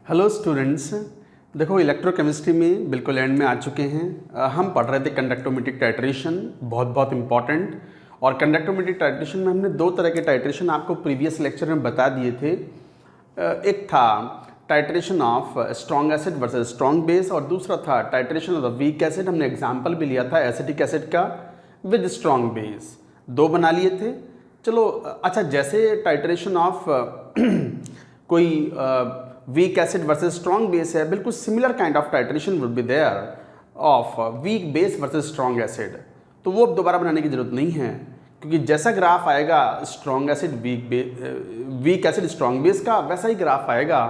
Hello students, देखो electrochemistry में बिल्कुल एंड में आ चुके हैं। हम पढ़ रहे थे कंडक्टोमेट्रिक टाइट्रेशन, बहुत इंपॉर्टेंट। और कंडक्टोमेट्रिक टाइट्रेशन में हमने दो तरह के टाइट्रेशन आपको प्रीवियस लेक्चर में बता दिए थे। एक था titration of strong acid versus strong base, और दूसरा था titration of the weak acid. हमने एग्जाम्पल भी लिया था एसिटिक एसिड का विद स्ट्रॉन्ग बेस, दो बना लिए थे। चलो अच्छा, जैसे टाइट्रेशन ऑफ कोई weak acid versus strong base है, बिल्कुल similar kind of titration would be there of weak base versus strong acid. तो वो अब दोबारा बनाने की जरूरत नहीं है, क्योंकि जैसा ग्राफ आएगा strong acid weak acid strong base का, वैसा ही ग्राफ आएगा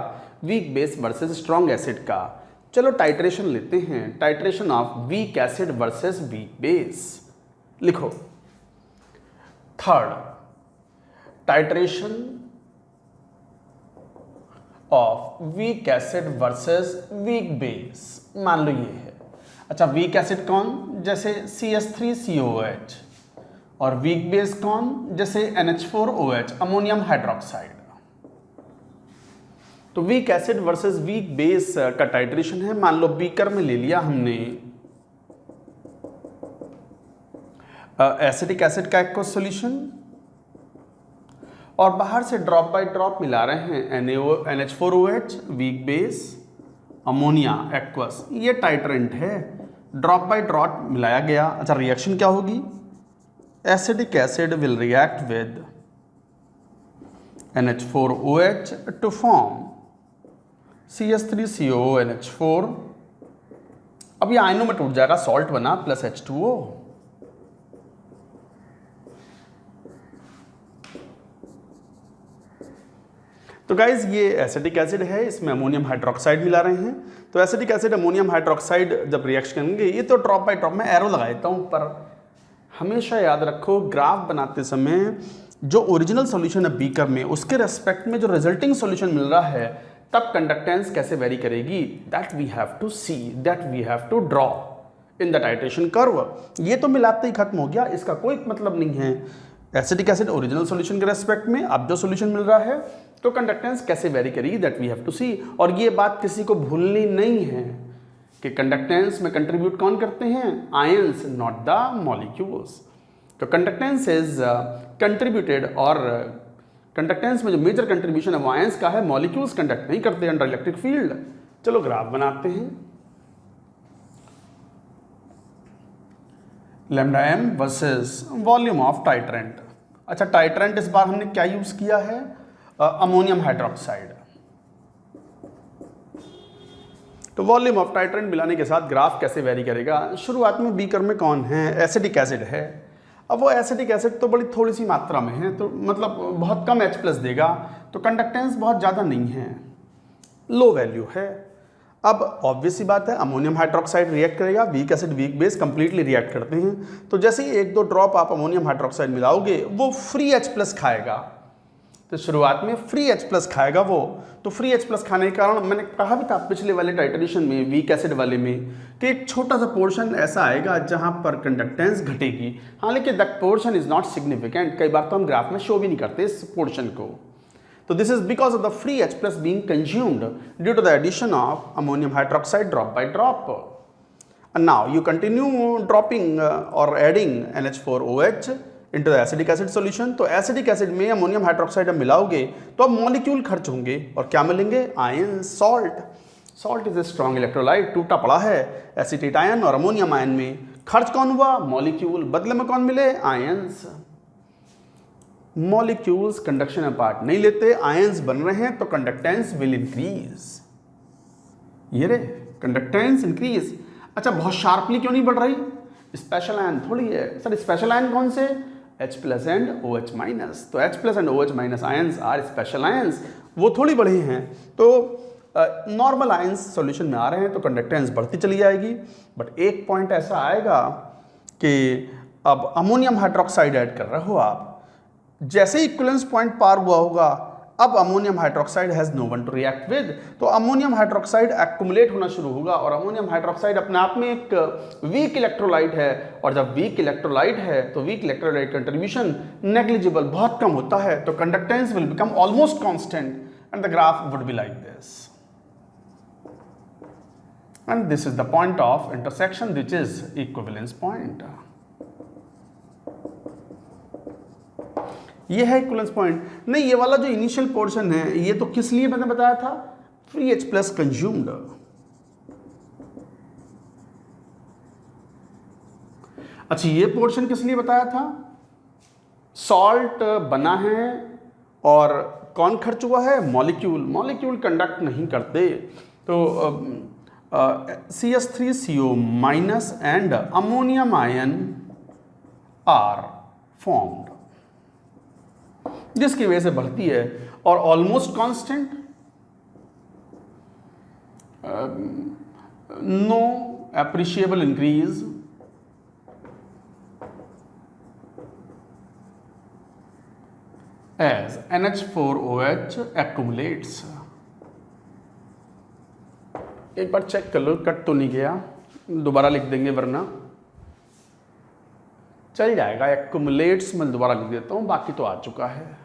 weak base versus strong acid का। चलो टाइट्रेशन लेते हैं, titration of weak acid versus weak base. लिखो third, titration of weak acid versus weak base. मान लो ये है। अच्छा, वीक एसिड कौन? जैसे CH3COH। और वीक बेस कौन? जैसे NH4OH, अमोनियम हाइड्रोक्साइड। तो week acid versus weak base का टाइट्रेशन है। मान लो बीकर में ले लिया हमने एसिटिक एसिड का एक्वस सॉल्यूशन, और बाहर से ड्रॉप बाय ड्रॉप मिला रहे हैं NH4OH weak base, ammonia aqueous. ये टाइट्रेंट है, ड्रॉप बाय ड्रॉप मिलाया गया। अच्छा, रिएक्शन क्या होगी? Acetic acid will react with NH4OH to form CH3COONH4। अब ये आयनों में टूट जाएगा, सॉल्ट बना प्लस H2O। तो गाइज ये एसिटिक एसिड है, इसमें अमोनियम हाइड्रोक्साइड मिला रहे हैं। तो एसिटिक एसिड अमोनियम हाइड्रोक्साइड जब रिएक्शन करेंगे, ये तो ड्रॉप बाय ड्रॉप में एरो लगा देता हूँ, पर हमेशा याद रखो ग्राफ बनाते समय जो ओरिजिनल सॉल्यूशन है बीकर में, उसके रेस्पेक्ट में जो रिजल्टिंग सॉल्यूशन मिल रहा है, तब कंडक्टेंस कैसे वेरी करेगी, that we have to see, that we have to draw in the titration curve. ये तो मिलाते ही खत्म हो गया, इसका कोई मतलब नहीं है। एसिटिक एसिड ओरिजिनल सॉल्यूशन के रेस्पेक्ट में अब जो सॉल्यूशन मिल रहा है, तो कंडक्टेंस कैसे वेरी करेगी, दैट वी हैव टू सी। और ये बात किसी को भूलनी नहीं है कि कंडक्टेंस में कंट्रीब्यूट कौन करते हैं? Ions, not the molecules. तो कंडक्टेंस इज कंट्रीब्यूटेड, और कंडक्टेंस में जो मेजर कंट्रीब्यूशन है वो आयंस का है, मॉलिक्यूल्स कंडक्ट नहीं करते अंडर इलेक्ट्रिक फील्ड। चलो ग्राफ बनाते हैं। Lambda m versus volume of titrant. अच्छा, टाइट्रेंट इस बार हमने क्या यूज किया है? Ammonium hydroxide. तो वॉल्यूम ऑफ टाइट्रेंट मिलाने के साथ ग्राफ कैसे वेरी करेगा? शुरुआत में बीकर में कौन है? एसिटिक एसिड है। अब वो एसिटिक एसिड तो बड़ी थोड़ी सी मात्रा में है, तो मतलब बहुत कम H+ देगा, तो कंडक्टेंस बहुत ज़्यादा नहीं है, लो वैल्यू है। अब ऑब्वियस सी बात है, अमोनियम हाइड्रोक्साइड रिएक्ट करेगा, weak acid weak base completely react करते हैं। तो जैसे ही एक दो ड्रॉप आप अमोनियम हाइड्रोक्साइड मिलाओगे, वो फ्री H+ खाएगा। तो शुरुआत में फ्री H+ खाएगा वो। तो फ्री H+ खाने के कारण मैंने कहा भी था पिछले वाले टाइट्रेशन में, वीक एसिड वाले में, कि एक छोटा सा पोर्शन ऐसा आएगा जहां पर कंडक्टेंस घटेगी। हाँ, लेकिन that portion is not significant. कई बार तो हम ग्राफ में शो भी नहीं करते इस पोर्शन को। तो this is because of the free H+ being consumed due to the addition of ammonium hydroxide drop by drop. And now you continue dropping or adding NH4OH into the acidic acid solution। तो acidic acid में ammonium hydroxide मिलाओगे तो अब molecule खर्च होंगे, और क्या मिलेंगे? Ion, salt. Salt is a strong electrolyte, टूटा पड़ा है एसिटेट आयन और अमोनियम आयन में। खर्च कौन हुआ? मॉलिक्यूल। बदले में कौन मिले? आयंस। मॉलिक्यूल्स कंडक्शन में पार्ट नहीं लेते, आयंस बन रहे हैं, तो कंडक्टेंस विल इंक्रीज। ये रे कंडक्टेंस इंक्रीज। अच्छा, बहुत शार्पली क्यों नहीं बढ़ रही? स्पेशल आयन थोड़ी है सर। स्पेशल आयन कौन से? H+ and OH-। तो H+ and OH- ions are special ions, वो थोड़ी बढ़े हैं। तो नॉर्मल आयंस सॉल्यूशन में आ रहे हैं, तो कंडक्टेंस बढ़ती चली जाएगी। बट एक पॉइंट ऐसा आएगा कि अब अमोनियम हाइड्रोक्साइड ऐड कर रहे हो आप, जैसे ही इक्विवेलेंस पॉइंट पार हुआ होगा, अब ammonium hydroxide has no one to react with. तो अमोनियम हाइड्रोक्साइड एक्युमुलेट होना शुरू होगा, और अमोनियम हाइड्रोक्साइड अपने आप में एक वीक इलेक्ट्रोलाइट है, और जब वीक इलेक्ट्रोलाइट है तो वीक इलेक्ट्रोलाइट कंट्रीब्यूशन नेग्लिजिबल, बहुत कम होता है। तो conductance will become almost constant and the graph would be like this. And this is the point of intersection which is equivalence point. ये है इक्विवेलेंस पॉइंट। नहीं, ये वाला जो इनिशियल पोर्शन है ये तो किस लिए मैंने बताया था, फ्री H प्लस कंज्यूम्ड। अच्छा, ये पोर्शन किस लिए बताया था, सॉल्ट बना है और कौन खर्च हुआ है, मॉलिक्यूल। मॉलिक्यूल कंडक्ट नहीं करते तो CH3CO minus and ammonium ion are formed, जिसकी वजह से बढ़ती है और almost constant, no appreciable increase as NH4OH accumulates। एक बार चेक कर लो कट तो नहीं गया, दोबारा लिख देंगे वरना चल जाएगा। एक्यूमुलेट्स मैं दोबारा लिख देता हूं, बाकी तो आ चुका है।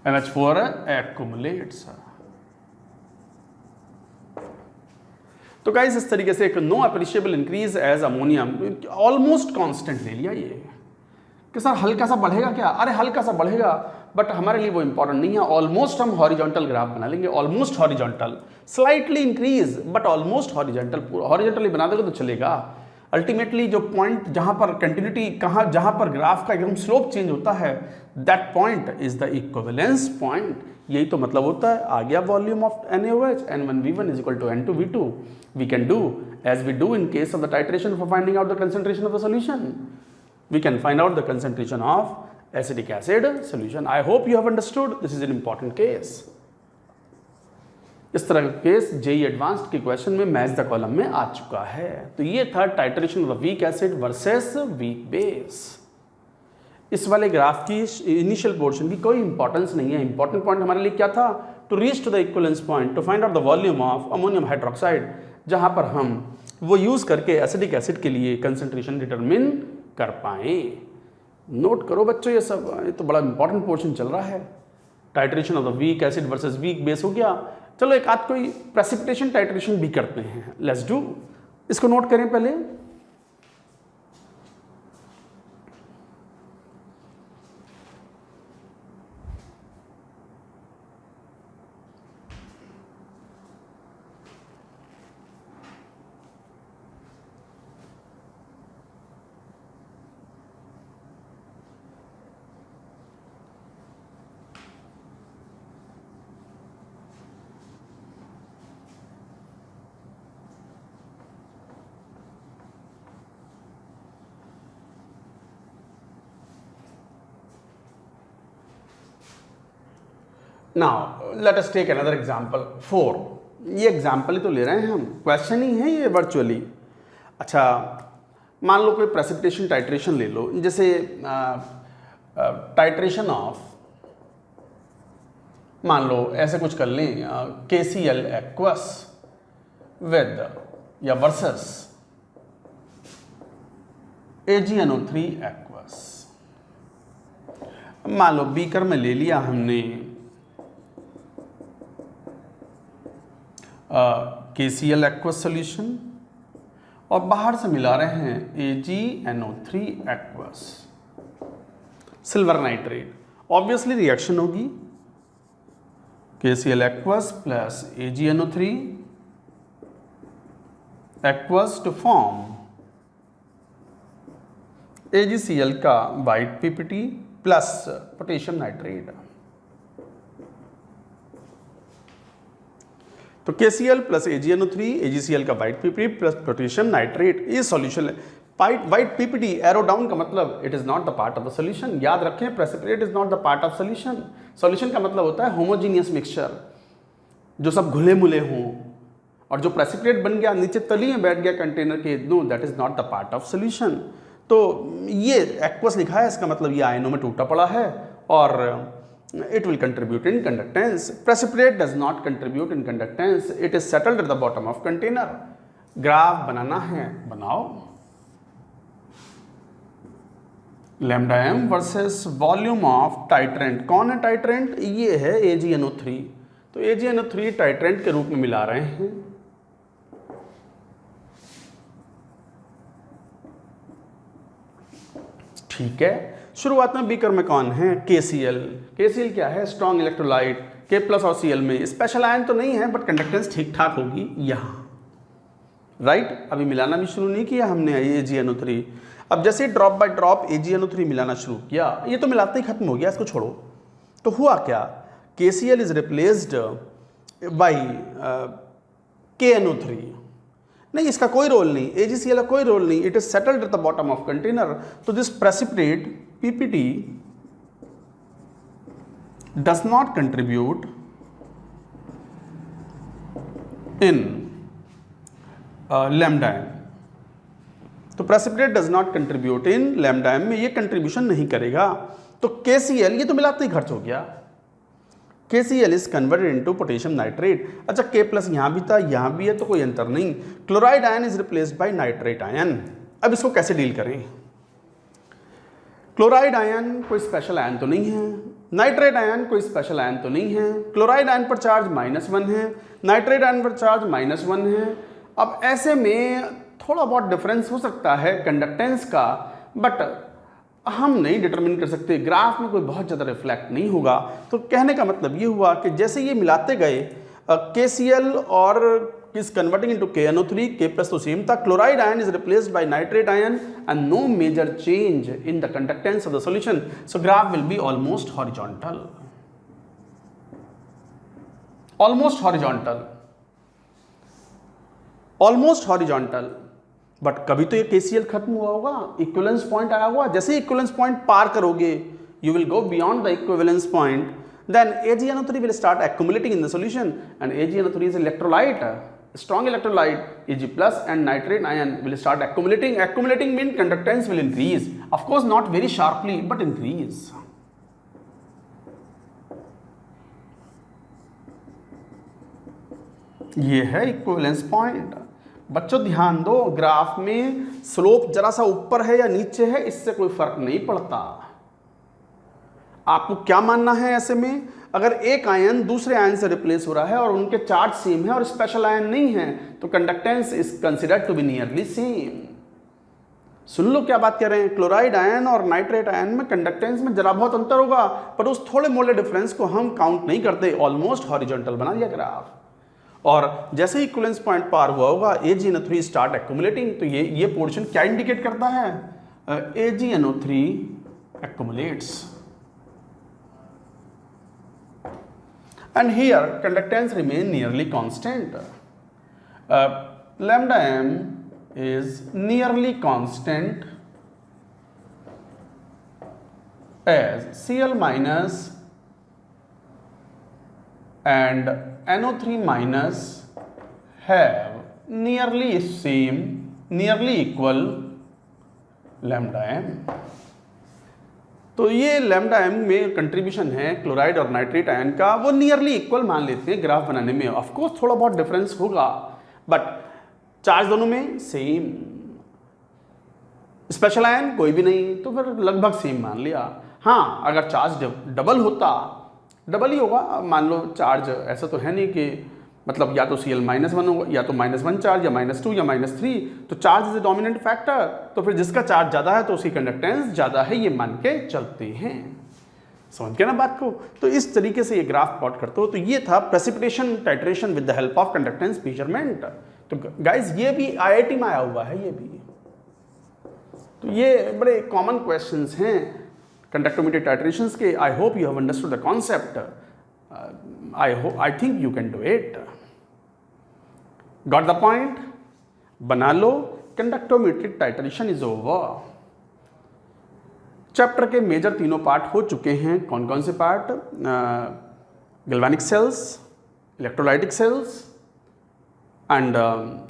NH4 accumulates। तो गाइस इस तरीके से एक no appreciable increase as ammonium, almost constant ले लिया ये कि सर हल्का सा बढ़ेगा क्या, अरे हल्का सा बढ़ेगा, बट हमारे लिए वो इंपॉर्टेंट नहीं है। ऑलमोस्ट हम हॉरिजॉन्टल ग्राफ बना लेंगे, almost horizontal, slightly increase but almost horizontal. Horizontally बना दोगे तो चलेगा। अल्टीमेटली जो पॉइंट जहां पर कंटिन्यूटी जहां पर ग्राफ का एकदम स्लोप चेंज होता है, that point is the equivalence point. यही तो मतलब होता है। आ गया volume of NaOH, N1V1 is equal to N2V2। We can do as we do in case of the titration for finding out the concentration of the solution. We can find out the concentration of acetic acid solution. I hope you have understood. This is an important case. इस तरह का case JEE advanced के question में match the column में आ चुका है। तो ये था titration of the weak acid versus weak base. इस वाले ग्राफ की इनिशियल पोर्शन की कोई इंपॉर्टेंस नहीं है। इंपॉर्टेंट पॉइंट हमारे लिए क्या था, to reach to the equivalence point, to find out the volume of ammonium hydroxide, जहां पर हम वो यूज करके एसिडिक एसिड के लिए कंसंट्रेशन डिटरमिन कर पाए। नोट करो बच्चों ये सब, ये तो बड़ा इंपॉर्टेंट पोर्शन चल रहा है। Titration of the weak acid versus weak base हो गया। चलो एक आध कोई प्रेसिपिटेशन टाइट्रेशन भी करते हैं, लेट्स डू। इसको नोट करें पहले। Now let us take another example 4। ये एग्जांपल ही तो ले रहे हैं हम, क्वेश्चन ही है ये वर्चुअली। अच्छा, मान लो कोई प्रेसिपिटेशन टाइट्रेशन ले लो, जैसे टाइट्रेशन ऑफ, मान लो ऐसे कुछ कर लें, KCl एक्वस विद या वर्सेस AgNO3 एक्वस। मान लो बीकर में ले लिया हमने KCl एक्वस सोल्यूशन और बाहर से मिला रहे हैं AgNO3 aqueous silver nitrate. Obviously reaction होगी KCl aqueous plus AgNO3 aqueous to form AgCl का white PPT plus potassium nitrate. तो KCl प्लस AgNO3 AgCl का white PPT plus potassium nitrate, ये सॉल्यूशन है। वाइट PPT एरो डाउन का मतलब it is not the part of the solution. याद रखें, precipitate is not the part of solution. Solution का मतलब होता है होमोजीनियस मिक्सचर, जो सब घुले मुले हों, और जो प्रेसिपिटेट बन गया नीचे तलिए बैठ गया कंटेनर के, know that is not the part of solution. तो ये एक्वस लिखा है, इसका मतलब ये आयनों में टूटा पड़ा है और it will contribute in conductance. Precipitate does not contribute in conductance. It is settled at the bottom of container. Graph बनाना है, बनाओ। Lambda m versus volume of titrant. कौन है टाइट्रेंट? ये है AgNO3। तो तो AgNO3 टाइट्रेंट के रूप में मिला रहे हैं। ठीक है, शुरुआत में बीकर में कौन है? KCl। KCl क्या है? Strong electrolyte. K प्लस और Cl में स्पेशल आयन तो नहीं है बट कंडक्टेंस ठीक ठाक होगी यहाँ, राइट। अभी मिलाना भी शुरू नहीं किया हमने AgNO3। अब जैसे ड्रॉप बाय ड्रॉप AgNO3 मिलाना शुरू किया, ये तो मिलाते ही खत्म हो गया, इसको छोड़ो। तो हुआ क्या? KCl is replaced bye KNO3। नहीं, इसका कोई रोल नहीं, AgCl का कोई रोल नहीं, it is settled at the bottom of container. तो this precipitate PPT does not contribute in lambda m। तो precipitate does not contribute in lambda m में ये कंट्रीब्यूशन नहीं करेगा। तो KCl ये तो मिलाते ही खर्च हो गया। KCl is converted into potassium nitrate. अच्छा, K प्लस यहाँ भी था, यहाँ भी है, तो कोई अंतर नहीं। Chloride ion is replaced by nitrate ion. अब इसको कैसे डील करें? क्लोराइड आयन कोई स्पेशल आयन तो नहीं है, नाइट्रेट आयन कोई स्पेशल आयन तो नहीं है। क्लोराइड आयन पर चार्ज -1 है, नाइट्रेट आयन पर चार्ज -1 है। अब ऐसे में थोड़ा बहुत डिफरेंस हो सकता है कंडक्टेंस का, बट हम नहीं डिटरमिन कर सकते, ग्राफ में कोई बहुत ज़्यादा रिफ्लेक्ट नहीं होगा। तो कहने का मतलब ये हुआ कि जैसे ये मिलाते गए KCl और is converting into KNO3, K plus तो सेम था। Chloride ion is replaced by nitrate ion and no major change in the conductance of the solution, so graph will be almost horizontal. Almost horizontal, almost horizontal. But कभी तो ये KCl खत्म हुआ होगा, equivalence point आया होगा। जैसे ही equivalence point पार करोगे, you will go beyond the equivalence point, then AgNO3 will start accumulating in the solution, and AgNO3 is electrolyte, strong electrolyte, Ag plus and nitrate ion will start accumulating. Accumulating means conductance will increase, of course not very sharply but increase. ये है equivalence point. बच्चों ध्यान दो, graph में slope जरा सा ऊपर है या नीचे है इससे कोई फर्क नहीं पड़ता। आपको क्या मानना है ऐसे में? अगर एक आयन दूसरे आयन से रिप्लेस हो रहा है और उनके चार्ज सेम है और स्पेशल आयन नहीं है, तो conductance is considered to be nearly same. सुन लो क्या बात कर रहे हैं। क्लोराइड आयन और नाइट्रेट आयन में कंडक्टेंस में जरा बहुत अंतर होगा, पर उस थोड़े मोले डिफरेंस को हम काउंट नहीं करते। ऑलमोस्ट हॉरिजॉन्टल बना लिया ग्राफ, और जैसे ही इक्विवेलेंस पॉइंट पार हुआ होगा AgNO3 स्टार्ट एक्युमुलेटिंग। तो ये पोर्शन क्या इंडिकेट करता है? AgNO3 एक्युमुलेट्स, and here conductance remain nearly constant. Lambda m is nearly constant as Cl minus and NO3 minus have nearly same, nearly equal lambda m। तो ये lambda m में contribution है chloride और nitrate ion का, वो nearly equal मान लेते हैं ग्राफ बनाने में। ऑफ कोर्स थोड़ा बहुत डिफरेंस होगा, बट चार्ज दोनों में सेम। स्पेशल आयन कोई भी नहीं, तो फिर लगभग सेम मान लिया। हाँ, अगर चार्ज डबल होता, डबल ही होगा। मान लो चार्ज ऐसा तो है नहीं कि मतलब या तो Cl -1 होगा, या तो -1 चार्ज, या -2 या -3, तो charge is a dominant factor. तो फिर जिसका चार्ज ज़्यादा है तो उसकी कंडक्टेंस ज़्यादा है, ये मान के चलते हैं। समझ गया ना बात को? तो इस तरीके से ये ग्राफ प्लॉट करते हो। तो ये था precipitation titration with the help of conductance measurement. तो गाइज ये भी IIT में आया हुआ है, ये भी। तो ये बड़े कॉमन क्वेश्चंस हैं कंडक्टोमीटर टाइट्रेशंस के। I hope you have understood the concept. I think you can do it. Got the point? बना लो। Conductometric titration is over. Chapter के मेजर तीनों पार्ट हो चुके हैं। कौन कौन से part? Galvanic cells, electrolytic cells and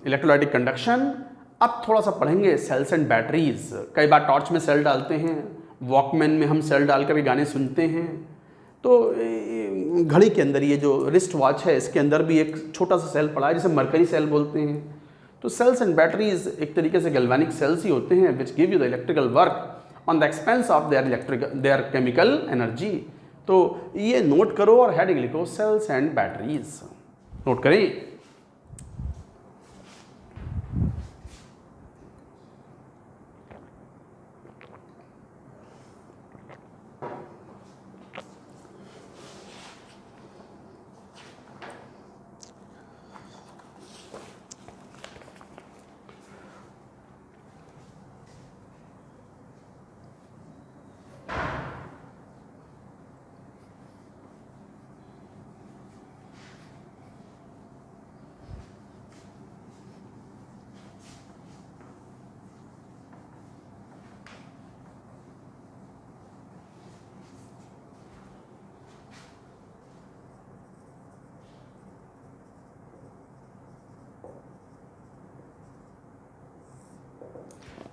electrolytic conduction. अब थोड़ा सा पढ़ेंगे सेल्स एंड बैटरीज। कई बार टॉर्च में सेल डालते हैं, वॉकमैन में हम सेल डाल कर गाने सुनते हैं। तो घड़ी के अंदर ये जो रिस्ट वॉच है, इसके अंदर भी एक छोटा सा सेल पड़ा है जिसे मरकरी सेल बोलते हैं। तो सेल्स एंड बैटरीज एक तरीके से गैल्वेनिक सेल्स ही होते हैं, which give you the electrical work on the expense of their chemical energy. तो ये नोट करो और हेडिंग लिखो सेल्स एंड बैटरीज। नोट करें।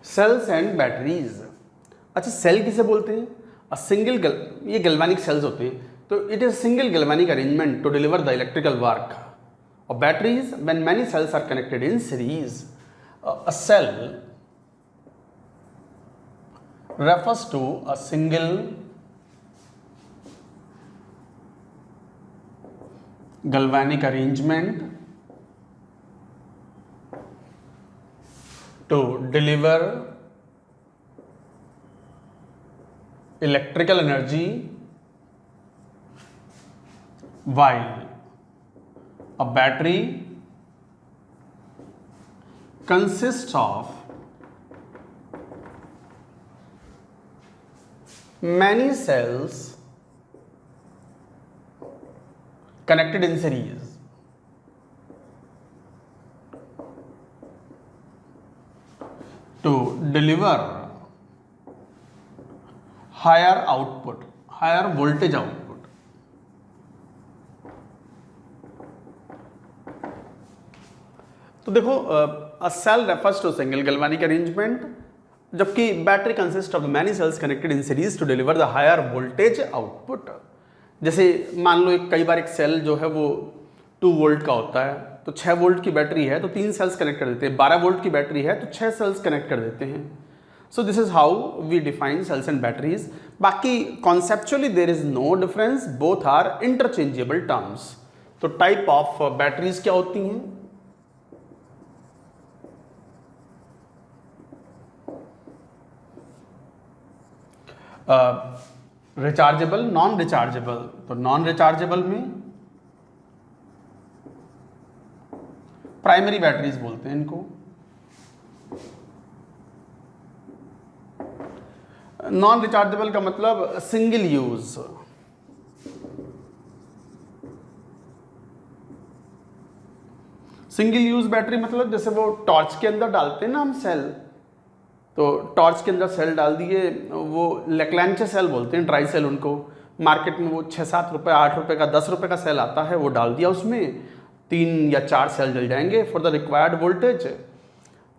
Cells and batteries. अच्छा, सेल किसे बोलते हैं? ये गैल्वेनिक सेल्स होते हैं, तो it is single galvanic arrangement to deliver the electrical work. और batteries when many cells are connected in series. A cell refers to a single galvanic arrangement to deliver electrical energy, while a battery consists of many cells connected in series. To deliver higher output, higher voltage output. तो देखो, a cell refers to single galvanic arrangement, जबकि battery consist of many cells connected in series to deliver the higher voltage output. जैसे मान लो कई बार एक cell जो है वो 2 वोल्ट का होता है, तो 6 वोल्ट की बैटरी है तो 3 सेल्स कनेक्ट कर देते हैं, 12 वोल्ट की बैटरी है तो 6 सेल्स कनेक्ट कर देते हैं। So this is how we define cells and batteries. बाकी conceptually there is no difference, both are interchangeable terms. तो टाइप ऑफ बैटरीज क्या होती हैं? Rechargeable, non rechargeable. तो नॉन रिचार्जेबल में प्राइमरी बैटरीज बोलते हैं इनको। नॉन रिचार्जेबल का मतलब single use. Single use battery मतलब जैसे वो टॉर्च के अंदर डालते हैं ना हम सेल, तो टॉर्च के अंदर सेल डाल दिए, वो लेक्लैंचे सेल बोलते हैं, ड्राई सेल उनको। मार्केट में वो 6-7 रुपये, 8 रुपये का, 10 रुपये का सेल आता है, वो डाल दिया, उसमें 3 या 4 सेल जल जाएंगे फॉर द रिक्वायर्ड वोल्टेज।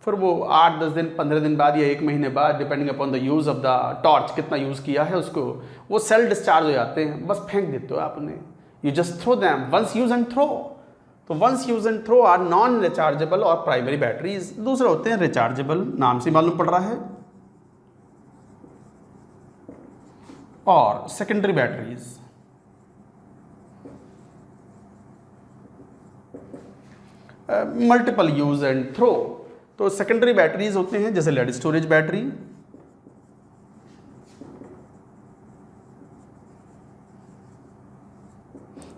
फिर वो 8-10 दिन, 15 दिन बाद या 1 महीने बाद, depending upon the use of the torch, कितना यूज़ किया है उसको, वो सेल डिस्चार्ज हो जाते हैं, बस फेंक देते हो आपने। You just throw them, once use and throw. तो once use and throw are non rechargeable और प्राइमरी बैटरीज। दूसरे होते हैं रिचार्जेबल, नाम से मालूम पड़ रहा है, और secondary batteries. Multiple use and throw. तो सेकेंडरी बैटरीज होते हैं जैसे लेड स्टोरेज बैटरी,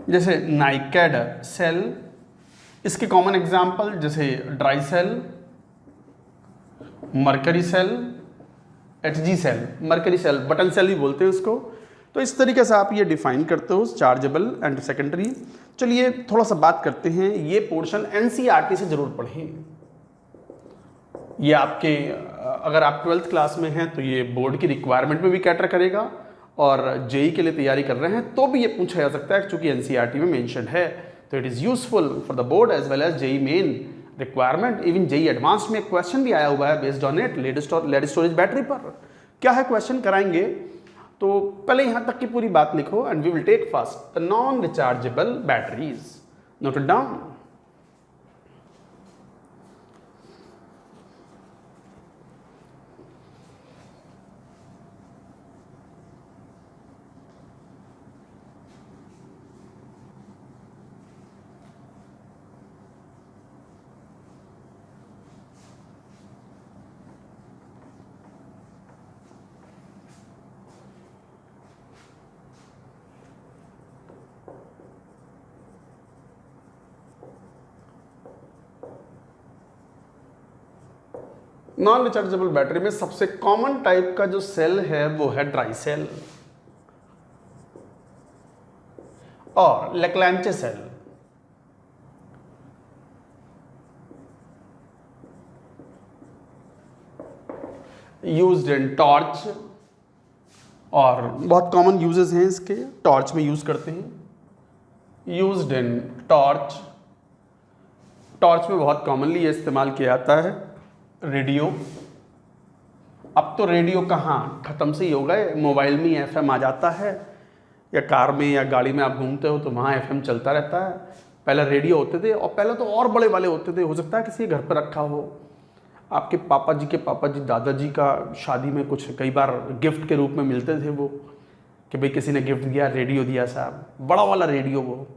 जैसे नाइकेड सेल, इसके कॉमन एग्जाम्पल जैसे dry cell, mercury cell, H G cell. Mercury cell button cell भी बोलते हैं उसको। तो इस तरीके से आप ये डिफाइन करते हो चार्जेबल एंड सेकेंडरी। चलिए थोड़ा सा बात करते हैं, ये पोर्शन एनसीईआरटी से जरूर पढ़ें। ये आपके अगर आप 12th क्लास में हैं तो ये बोर्ड की रिक्वायरमेंट में भी कैटर करेगा, और जेई के लिए तैयारी कर रहे हैं तो भी ये पूछा जा सकता है, क्योंकि एनसीईआरटी में मेंशन है। तो it is useful for the board as well as JEE main requirement. Even JEE advance में एक क्वेश्चन भी आया हुआ है based on it, lead storage battery पर। क्या है क्वेश्चन, कराएंगे। तो पहले यहाँ तक की पूरी बात लिखो, and we will take first the non rechargeable batteries. Note it down. Non rechargeable battery में सबसे कॉमन टाइप का जो सेल है वो है ड्राई सेल और लेक्लैंचे सेल। यूज्ड इन टॉर्च, और बहुत कॉमन यूजेस हैं इसके, टॉर्च में यूज करते हैं। यूज्ड इन टॉर्च, टॉर्च में बहुत कॉमनली ये इस्तेमाल किया जाता है। रेडियो, अब तो रेडियो कहाँ ख़त्म से ही हो गए, मोबाइल में ही एफएम आ जाता है, या कार में या गाड़ी में आप घूमते हो तो वहाँ एफएम चलता रहता है। पहले रेडियो होते थे, और पहले तो और बड़े वाले होते थे, हो सकता है किसी के घर पर रखा हो, आपके पापा जी के पापा जी, दादाजी का शादी में कुछ कई बार गिफ्ट के रूप में मिलते थे वो, कि भाई किसी ने गिफ्ट दिया, रेडियो दिया साहब, बड़ा वाला रेडियो, वो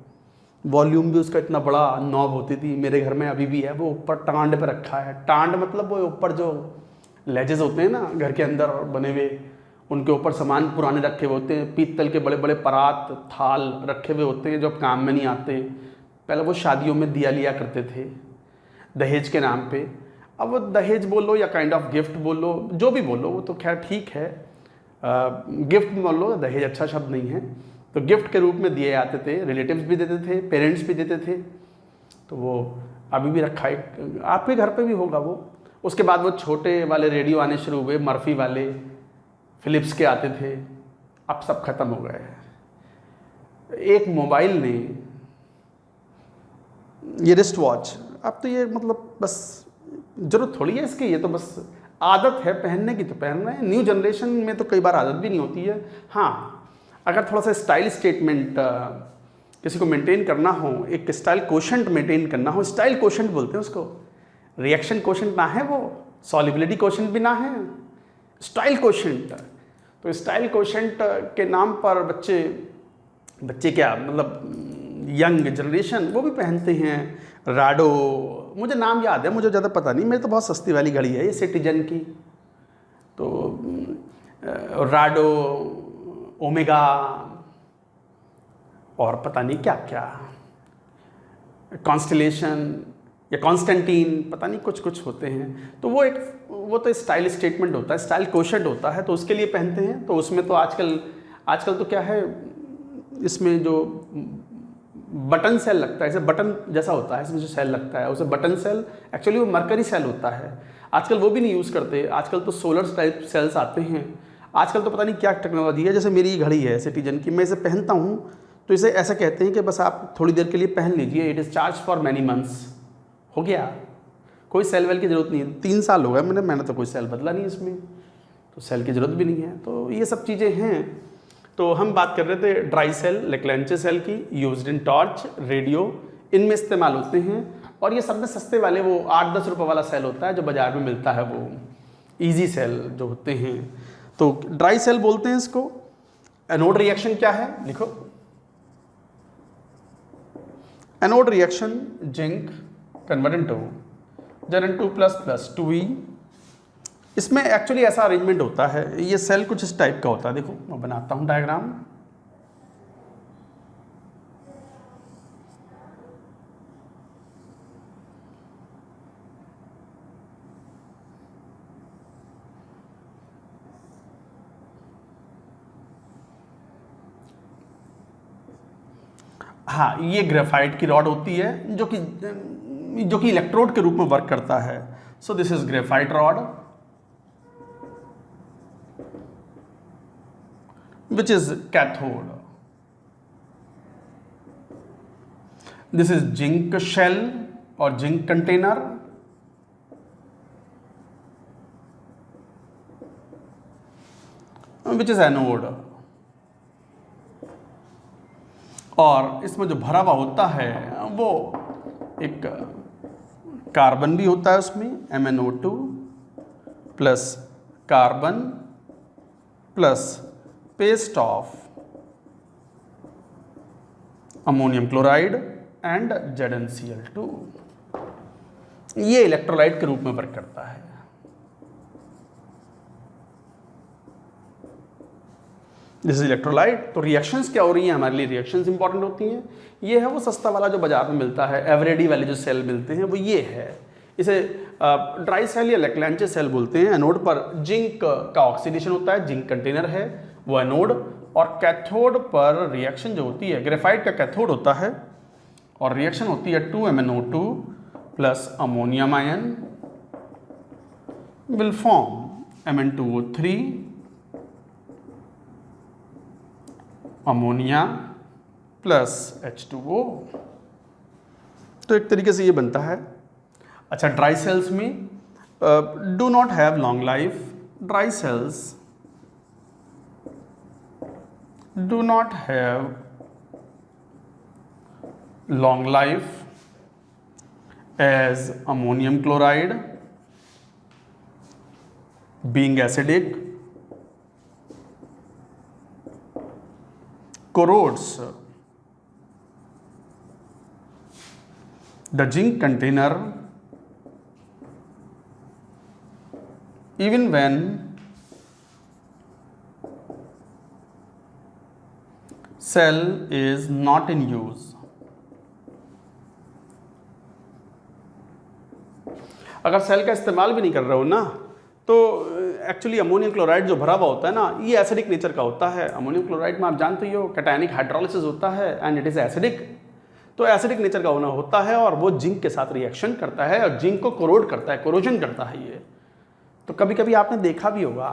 वॉल्यूम भी उसका इतना बड़ा नॉब होती थी। मेरे घर में अभी भी है, वो ऊपर टांड पे रखा है। टांड मतलब वो ऊपर जो लेजेस होते हैं ना घर के अंदर बने हुए, उनके ऊपर सामान पुराने रखे हुए होते हैं, पीतल के बड़े बड़े परात थाल रखे हुए होते हैं जो काम में नहीं आते। पहले वो शादियों में दिया लिया करते थे दहेज के नाम पे। अब वो दहेज बोलो या काइंड ऑफ गिफ्ट बोलो, जो भी बोलो, वो तो खैर ठीक है, गिफ्ट बोलो, दहेज अच्छा शब्द नहीं है। तो गिफ्ट के रूप में दिए जाते थे, रिलेटिव्स भी देते थे, पेरेंट्स भी देते थे। तो वो अभी भी रखा है, आपके घर पे भी होगा वो। उसके बाद वो छोटे वाले रेडियो आने शुरू हुए, मर्फी वाले, फिलिप्स के आते थे, अब सब खत्म हो गए। एक मोबाइल ने, ये रिस्ट वॉच, अब तो ये मतलब बस जरूरत थोड़ी है इसकी, ये तो बस आदत है पहनने की, तो पहन रहे हैं। न्यू जनरेशन में तो कई बार आदत भी नहीं होती है। हाँ, अगर थोड़ा सा स्टाइल स्टेटमेंट किसी को मेंटेन करना हो, एक स्टाइल कोशेंट मेंटेन करना हो, स्टाइल कोशेंट बोलते हैं उसको, रिएक्शन कोशेंट ना है वो, सॉलिबिलिटी कोशेंट भी ना है, स्टाइल कोशेंट। तो स्टाइल कोशेंट के नाम पर बच्चे क्या मतलब यंग जनरेशन वो भी पहनते हैं। राडो, मुझे नाम याद है, मुझे ज़्यादा पता नहीं, मेरी तो बहुत सस्ती वाली घड़ी है ये सिटीजन की। तो राडो, ओमेगा, और पता नहीं क्या क्या, कॉन्स्टलेशन या कॉन्स्टेंटीन, पता नहीं कुछ कुछ होते हैं। तो वो तो स्टाइल स्टेटमेंट होता है, स्टाइल कोशेंट होता है, तो उसके लिए पहनते हैं। तो उसमें तो आजकल तो क्या है, इसमें जो बटन सेल लगता है, जैसे बटन जैसा होता है, इसमें जो सेल लगता है उसे बटन सेल, एक्चुअली वो मरकरी सेल होता है। आजकल वो भी नहीं यूज़ करते, आजकल तो सोलर टाइप सेल्स आते हैं। आजकल तो पता नहीं क्या टेक्नोलॉजी है। जैसे मेरी घड़ी है सिटीजन की, मैं इसे पहनता हूँ तो इसे ऐसा कहते हैं कि बस आप थोड़ी देर के लिए पहन लीजिए, it is charge for many months, हो गया, कोई सेल वेल की ज़रूरत नहीं है। 3 साल हो गए मैंने तो कोई सेल बदला नहीं इसमें, तो सेल की ज़रूरत भी नहीं है। तो ये सब चीज़ें हैं। तो हम बात कर रहे थे ड्राई सेल, लेक्लैंचे सेल की, यूज्ड इन टॉर्च, रेडियो, इनमें इस्तेमाल होते हैं। और ये सब में सस्ते वाले वो 8-10 रुपये वाला सेल होता है जो बाज़ार में मिलता है, वो ईजी सेल जो होते हैं, तो ड्राई सेल बोलते हैं इसको। एनोड रिएक्शन क्या है, लिखो, anode reaction zinc convert to Zn2++ 2E। इसमें एक्चुअली ऐसा अरेंजमेंट होता है, ये सेल कुछ इस टाइप का होता है। देखो मैं बनाता हूँ डायग्राम। हाँ, ये ग्रेफाइट की रॉड होती है जो कि इलेक्ट्रोड के रूप में वर्क करता है। सो this is graphite rod which is cathode. This is zinc shell or zinc container, which is anode. और इसमें जो भरा हुआ होता है वो एक कार्बन भी होता है उसमें, MnO2 plus carbon plus paste of ammonium chloride and ZnCl2। ये इलेक्ट्रोलाइट के रूप में वर्क करता है। This is electrolyte. तो रिएक्शंस क्या हो रही हैं हमारे लिए, रिएक्शंस इंपॉर्टेंट होती हैं। ये है वो सस्ता वाला जो बाजार में मिलता है, एवरेडी वाले जो सेल मिलते हैं वो ये है। इसे ड्राई सेल या लैक्रेंचे सेल बोलते हैं। एनोड पर जिंक का ऑक्सीडेशन होता है, जिंक कंटेनर है वो एनोड, और कैथोड पर रिएक्शन जो होती है, ग्रेफाइट का कैथोड होता है और रिएक्शन होती है 2MnO2 plus ammonium ion will form Mn2O3 ammonia plus H2O। तो एक तरीके से ये बनता है। अच्छा, ड्राई सेल्स में do not have long life, dry cells do not have long life as ammonium chloride being acidic corrodes the zinc container even when cell is not in use। अगर सेल का इस्तेमाल भी नहीं कर रहे हो ना, तो एक्चुअली अमोनियम क्लोराइड जो भरा हुआ होता है ना, ये एसिडिक नेचर का होता है। अमोनियम क्लोराइड में आप जानते ही हो कैटायनिक हाइड्रोलिसिस होता है एंड इट इज एसिडिक। तो एसिडिक नेचर का होना होता है और वो जिंक के साथ रिएक्शन करता है और जिंक को कोरोड करता है, कोरोजन करता है ये। तो कभी कभी आपने देखा भी होगा,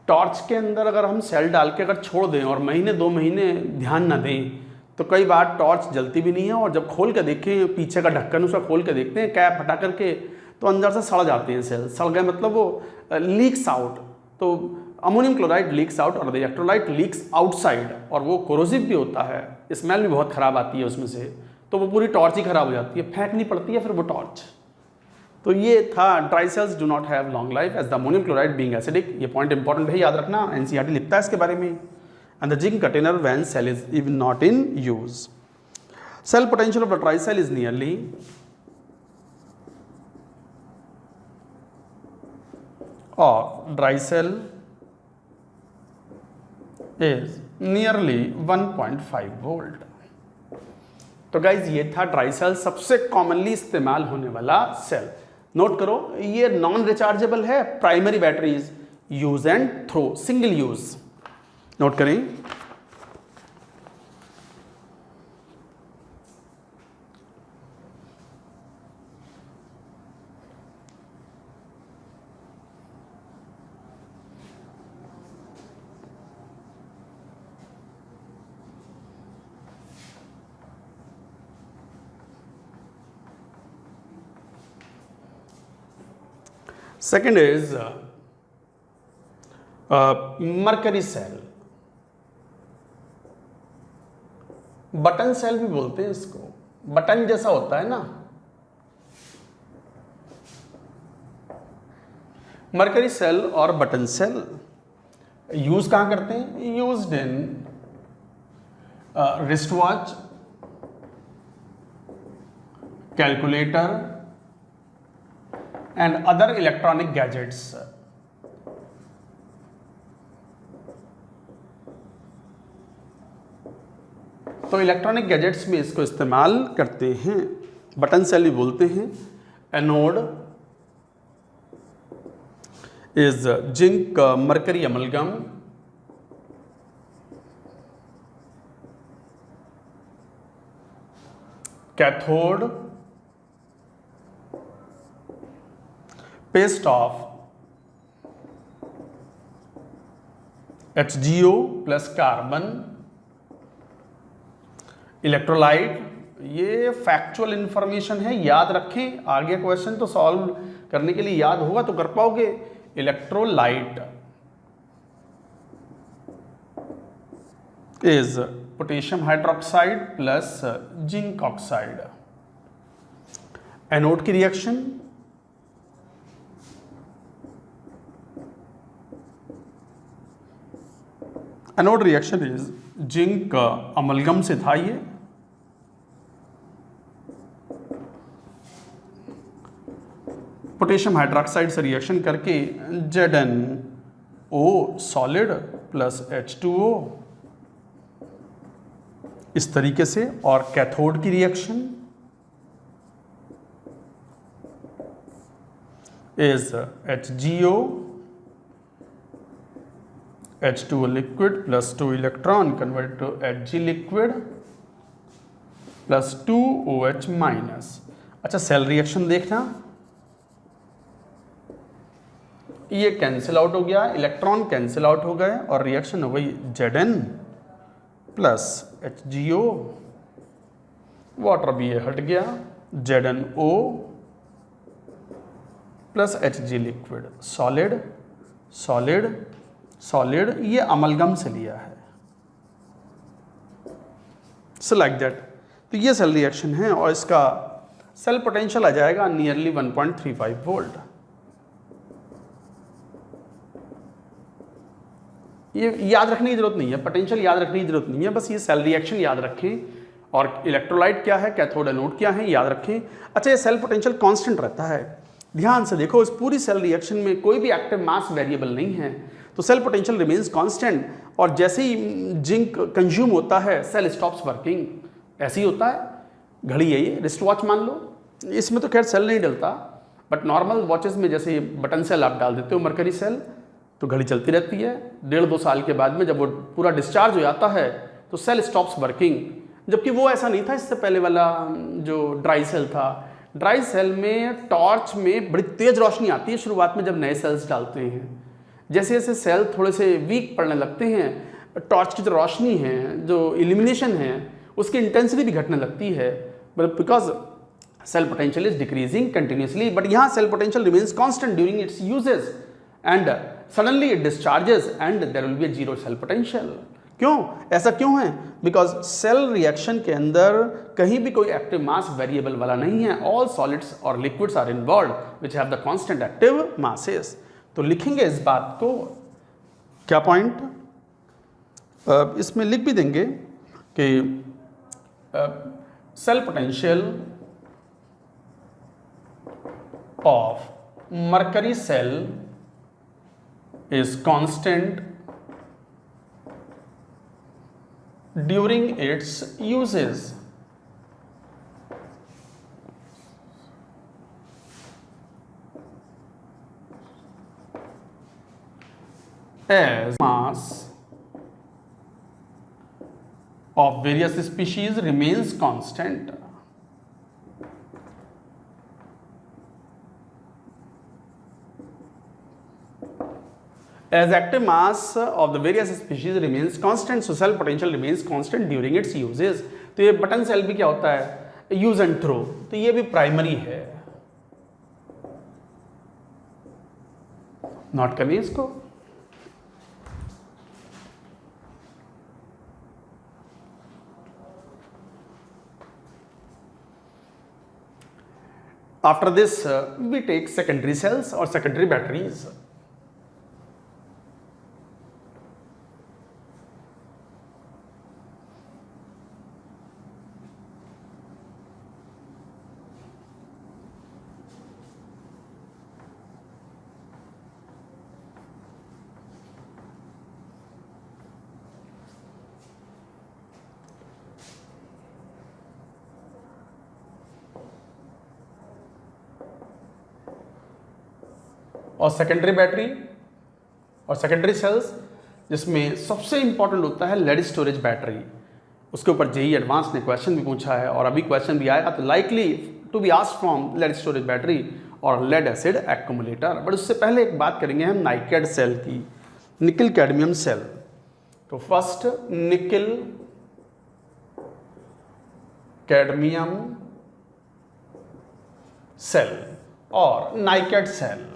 टॉर्च के अंदर अगर हम सेल डाल के अगर छोड़ दें और महीने 2 महीने ध्यान ना दें, तो कई बार टॉर्च जलती भी नहीं है, और जब खोल के देखें पीछे का ढक्कन उसका खोल के देखते हैं कैप हटा करके, तो अंदर से सड़ जाते हैं सेल। सड़ गए मतलब वो लीक्स आउट। तो अमोनियम क्लोराइड लीक्स आउट और द इलेक्ट्रोलाइट लीक्स आउटसाइड, और वो कोरोसिव भी होता है, स्मेल भी बहुत ख़राब आती है उसमें से, तो वो पूरी टॉर्च ही ख़राब हो जाती है, फेंकनी पड़ती है फिर वो टॉर्च। तो ये था dry cells do not have long life as the ammonium chloride being acidic. ये पॉइंट इंपॉर्टेंट है, याद रखना, एनसीईआरटी लिखता है इसके बारे में। And the zinc container when cell is even not in use. Cell potential of the dry cell is nearly of dry cell is nearly 1.5 volt. तो गाइज ये था ड्राई सेल, सबसे कॉमनली इस्तेमाल होने वाला सेल। नोट करो, ये non rechargeable है, primary batteries, use and throw, single use. Note करें। Second is mercury cell, button cell भी बोलते हैं इसको, बटन जैसा होता है ना। मरकरी सेल और बटन सेल यूज कहाँ करते हैं? Used in wrist watch, calculator and other electronic gadgets. तो इलेक्ट्रॉनिक गैजेट्स में इसको इस्तेमाल करते हैं, बटन सेल भी बोलते हैं। Anode is zinc mercury amalgam, cathode paste of HgO plus carbon, electrolyte. ये फैक्चुअल इंफॉर्मेशन है, याद रखें, आगे क्वेश्चन तो सॉल्व करने के लिए याद होगा तो कर पाओगे। Electrolyte is potassium hydroxide plus zinc oxide. Anode की reaction anode reaction is zinc amalgam से था ये, पोटेशियम हाइड्रोक्साइड से रिएक्शन करके ZnO सॉलिड प्लस H2O इस तरीके से। और कैथोड की reaction is HgO, H2O liquid plus 2 electron converted to Hg liquid plus 2OH minus। अच्छा सेल रिएक्शन देखना, ये कैंसिल आउट हो गया, इलेक्ट्रॉन कैंसिल आउट हो गए और रिएक्शन हो गई Zn प्लस HgO, वाटर भी ये हट गया, ZnO plus Hg liquid, solid solid solid, ये अमलगम से लिया है, सो लाइक दैट। तो ये सेल रिएक्शन है और इसका सेल पोटेंशियल आ जाएगा नियरली 1.35 वोल्ट। ये याद रखने की जरूरत नहीं है, पोटेंशियल याद रखने की जरूरत नहीं है, बस ये सेल रिएक्शन याद रखें और इलेक्ट्रोलाइट क्या है, कैथोड एनोड क्या है, याद रखें। अच्छा, ये सेल पोटेंशियल कांस्टेंट रहता है, ध्यान से देखो, इस पूरी सेल रिएक्शन में कोई भी एक्टिव मास वेरिएबल नहीं है, तो सेल पोटेंशियल रिमेन्स कांस्टेंट। और जैसे ही जिंक कंज्यूम होता है सेल स्टॉप्स वर्किंग, ऐसे ही होता है। घड़ी है ये, रिस्ट वॉच मान लो, इसमें तो खैर सेल नहीं डलता, बट नॉर्मल वॉचेस में जैसे बटन सेल आप डाल देते हो मरकरी सेल, तो घड़ी चलती रहती है। 1.5-2 साल के बाद में जब वो पूरा डिस्चार्ज हो जाता है तो सेल स्टॉप्स वर्किंग, जबकि वो ऐसा नहीं था इससे पहले वाला जो ड्राई सेल था। ड्राई सेल में टॉर्च में बड़ी तेज रोशनी आती है शुरुआत में जब नए सेल्स डालते हैं, जैसे जैसे सेल थोड़े से वीक पड़ने लगते हैं, टॉर्च की जो रोशनी है, जो इल्यूमिनेशन है, उसकी इंटेंसिटी भी घटने लगती है, because cell potential is decreasing continuously. But यहाँ cell potential remains constant during its usages and suddenly it discharges and there will be a zero cell potential. क्यों, ऐसा क्यों है? बिकॉज सेल रिएक्शन के अंदर कहीं भी कोई एक्टिव मास वेरिएबल वाला नहीं है, ऑल सॉलिड्स और liquids are involve which have the constant active masses. तो लिखेंगे इस बात को, क्या पॉइंट इसमें लिख भी देंगे कि cell potential of mercury cell is constant during its uses. As mass of various species remains constant, as active mass of the various species remains constant, so cell potential remains constant during its uses। तो ये button cell भी क्या होता है, use and throw, तो ये भी primary है। नोट करिए इसको। After this, we take secondary cells or secondary batteries. और सेकेंडरी बैटरी और सेकेंडरी सेल्स, जिसमें सबसे इंपॉर्टेंट होता है लेड स्टोरेज बैटरी। उसके ऊपर जेईई एडवांस ने क्वेश्चन भी पूछा है और अभी क्वेश्चन भी आएगा, तो likely to be asked from lead storage battery और लेड एसिड एक्यूमुलेटर। बट उससे पहले एक बात करेंगे हम नाइकेड सेल की, निकल कैडमियम सेल। तो फर्स्ट निकल कैडमियम सेल और नाइकेड सेल,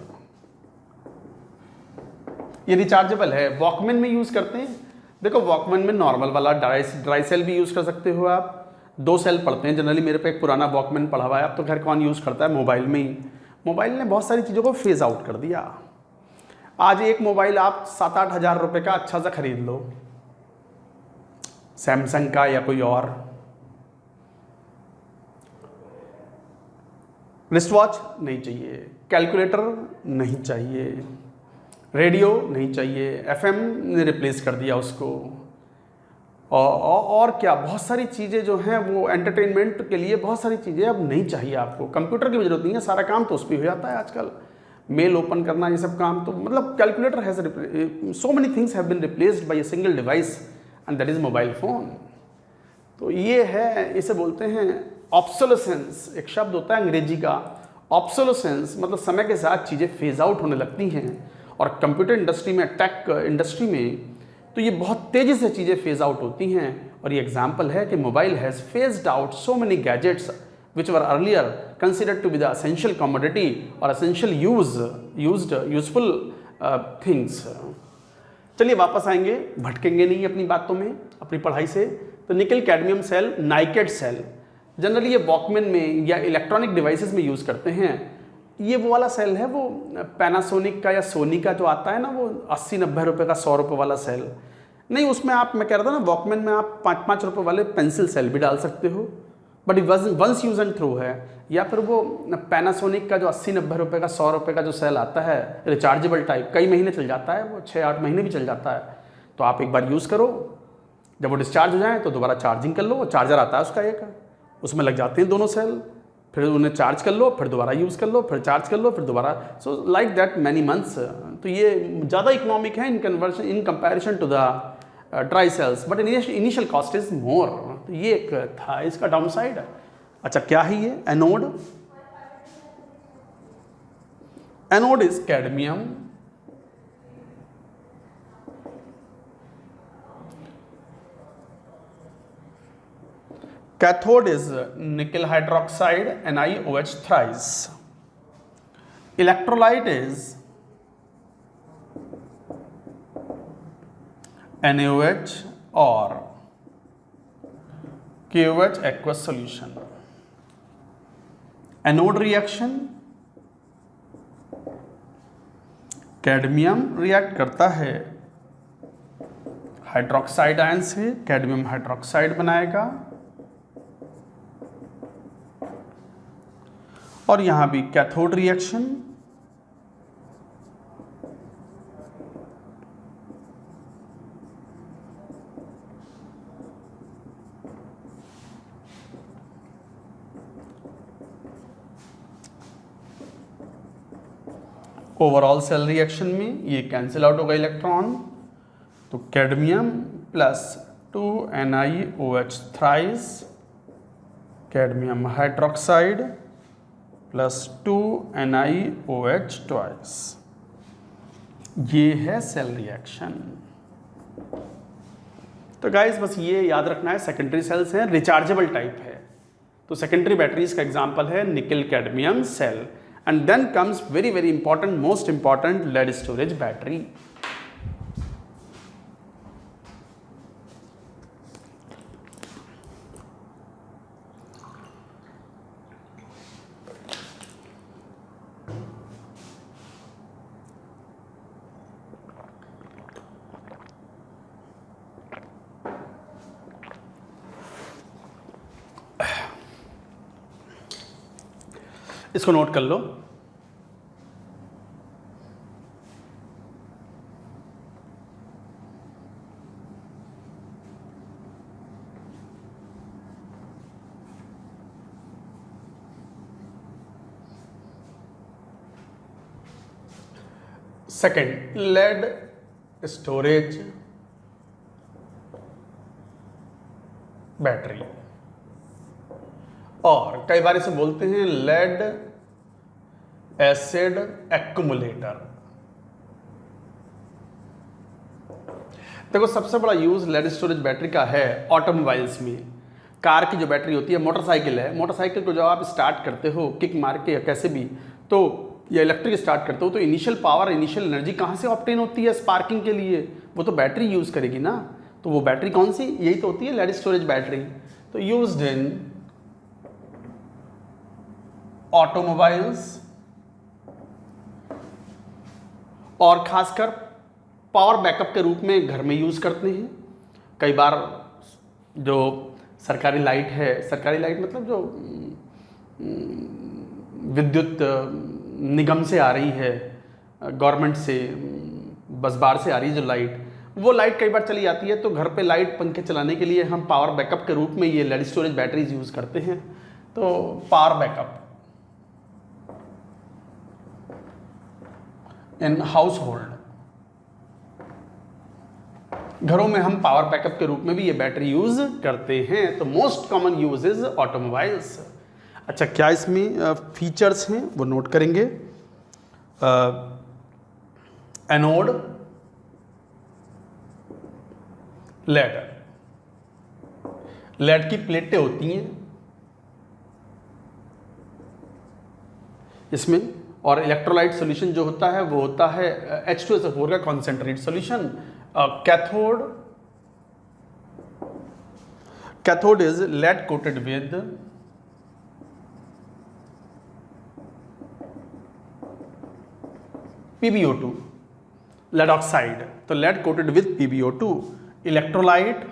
ये रिचार्जेबल है, वॉकमैन में यूज करते हैं। देखो वॉकमैन में नॉर्मल वाला ड्राई सेल भी यूज कर सकते हो आप, 2 सेल पढ़ते हैं जनरली। मेरे पे एक पुराना वॉकमैन पढ़ा हुआ है, अब तो खैर कौन यूज करता है, मोबाइल में ही। मोबाइल ने बहुत सारी चीज़ों को फेज आउट कर दिया। आज एक मोबाइल आप 7-8 हज़ार रुपये का अच्छा सा खरीद लो, सैमसंग का या कोई और। रिस्ट वॉच नहीं चाहिए, कैलकुलेटर नहीं चाहिए, रेडियो नहीं चाहिए, एफएम ने रिप्लेस कर दिया उसको। और क्या बहुत सारी चीज़ें जो हैं वो एंटरटेनमेंट के लिए बहुत सारी चीज़ें अब नहीं चाहिए आपको। कंप्यूटर की भी जरूरत नहीं है, सारा काम तो उस पर हो जाता है आजकल। मेल ओपन करना, ये सब काम, तो मतलब calculator has so many things have been replaced by a single device and that is mobile phone. तो ये है, इसे बोलते हैं ऑब्सोलेसेंस। एक शब्द होता है अंग्रेजी का ऑब्सोलेसेंस, मतलब समय के साथ चीज़ें फेज आउट होने लगती हैं। और कंप्यूटर इंडस्ट्री में, टेक इंडस्ट्री में तो ये बहुत तेज़ी से चीज़ें फेज आउट होती हैं। और ये एग्जाम्पल है कि mobile has phased out so many gadgets which were earlier considered to be the essential commodity or essential useful things। चलिए वापस आएंगे, भटकेंगे नहीं अपनी बातों में, अपनी पढ़ाई से। तो nickel cadmium cell, nicad cell, generally ये वॉकमैन में या इलेक्ट्रॉनिक डिवाइसेस में यूज़ करते हैं। ये वो वाला सेल है, वो पैनासोनिक का या सोनी का जो आता है ना, वो 80-90 रुपये का 100 रुपये वाला सेल नहीं। उसमें आप, मैं कह रहा था ना, वॉकमैन में आप 5-5 रुपये वाले पेंसिल सेल भी डाल सकते हो, but once use and throw है। या फिर वो पैनासोनिक का जो 80-90 रुपये का 100 रुपये का जो सेल आता है, रिचार्जेबल टाइप, कई महीने चल जाता है, वो 6-8 महीने भी चल जाता है। तो आप एक बार यूज़ करो, जब वो डिस्चार्ज हो जाए तो दोबारा चार्जिंग कर लो। चार्जर आता है उसका एक, उसमें लग जाते हैं दोनों सेल, फिर उन्हें चार्ज कर लो, फिर दोबारा यूज़ कर लो, फिर चार्ज कर लो, फिर दोबारा। So like that many months. तो ये ज़्यादा इकोनॉमिक है in comparison to the dry cells, but initial cost is more. तो ये एक था इसका डाउन साइड। अच्छा, क्या है ये anode? Anode is cadmium, cathode is nickel hydroxide NiOH thrice, electrolyte is NaOH और KOH aqueous solution। Anode reaction, cadmium react करता है हाइड्रोक्साइड आयन से, कैडमियम हाइड्रोक्साइड बनाएगा। और यहां भी cathode reaction, overall cell reaction में ये कैंसिल आउट होगा इलेक्ट्रॉन। तो cadmium plus 2 NiOH thrice, cadmium hydroxide plus 2 NiOH twice, ये है सेल रिएक्शन। तो गाइस बस ये याद रखना है, सेकेंडरी सेल्स हैं, रिचार्जेबल टाइप है। तो सेकेंडरी बैटरीज का एग्जांपल है nickel cadmium cell. And then comes very important, most important, lead storage battery। इसको नोट कर लो। सेकंड, लेड स्टोरेज बैटरी, और कई बार इसे बोलते हैं लेड एसिड एक्यूमुलेटर। देखो सबसे बड़ा यूज लेड स्टोरेज बैटरी का है ऑटोमोबाइल्स में। कार की जो बैटरी होती है, मोटरसाइकिल है, मोटरसाइकिल को जब आप स्टार्ट करते हो किक मार के या कैसे भी, तो या इलेक्ट्रिक स्टार्ट करते हो, तो इनिशियल पावर, इनिशियल एनर्जी कहाँ से ऑब्टेन होती है स्पार्किंग के लिए? वो तो बैटरी यूज़ करेगी ना। तो वो बैटरी कौन सी? यही तो होती है लेड स्टोरेज बैटरी। तो यूज्ड इन ऑटोमोबाइल्स और खासकर पावर बैकअप के रूप में घर में यूज़ करते हैं। कई बार जो सरकारी लाइट है, सरकारी लाइट मतलब जो विद्युत निगम से आ रही है, गवर्नमेंट से, बस बार से आ रही है जो लाइट, वो लाइट कई बार चली जाती है, तो घर पे लाइट पंखे चलाने के लिए हम पावर बैकअप के रूप में ये लेड स्टोरेज बैटरीज यूज़ करते हैं। तो power backup, in house hold, घरों में हम पावर बैकअप के रूप में भी ये बैटरी यूज करते हैं। तो most common use is automobiles. अच्छा, क्या इसमें फीचर्स हैं वो नोट करेंगे। एनोड, लेड, लेड की प्लेटें होती हैं इसमें, और इलेक्ट्रोलाइट सॉल्यूशन जो होता है वो होता है H2SO4 का concentrate solution. Cathode, cathode is lead coated with PbO2, lead oxide, तो lead coated with PbO2। Electrolyte,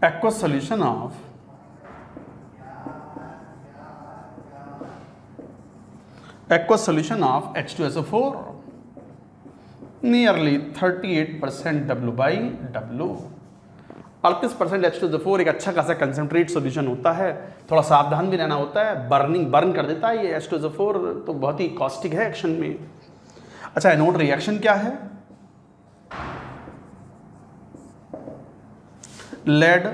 aqueous solution of H2SO4, nearly 38% W by W। 38% H2SO4 एक अच्छा खासा कंसंट्रेट सॉल्यूशन होता है, थोड़ा सावधान भी रहना होता है, बर्न कर देता है ये H2SO4, तो बहुत ही कॉस्टिक है एक्शन में। अच्छा, एनोड रिएक्शन क्या है? लेड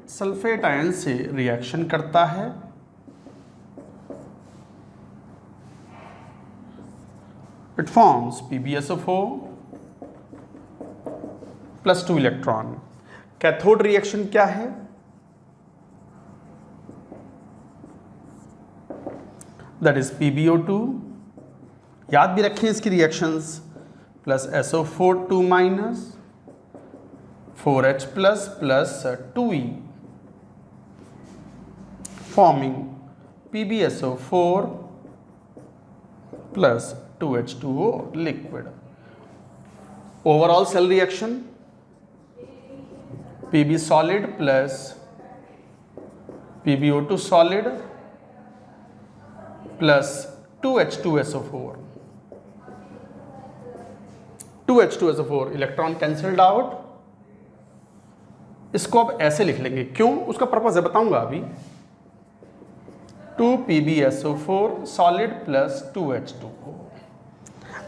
सल्फेट आयन से रिएक्शन करता है, it forms PbSO4 plus 2 electron. Cathode reaction क्या है? दैट इज PbO2, याद भी रखें इसकी reactions, plus SO4 2 minus 4H plus plus 2E, forming PbSO4 plus 2H2O liquid. Overall cell reaction Pb solid plus PbO2 solid plus 2H2SO4, 2H2SO4 electron cancelled out. इसको अब ऐसे लिख लेंगे, क्यों, उसका पर्पस है बताऊंगा अभी। 2 PbSO4 सॉलिड प्लस 2H2O।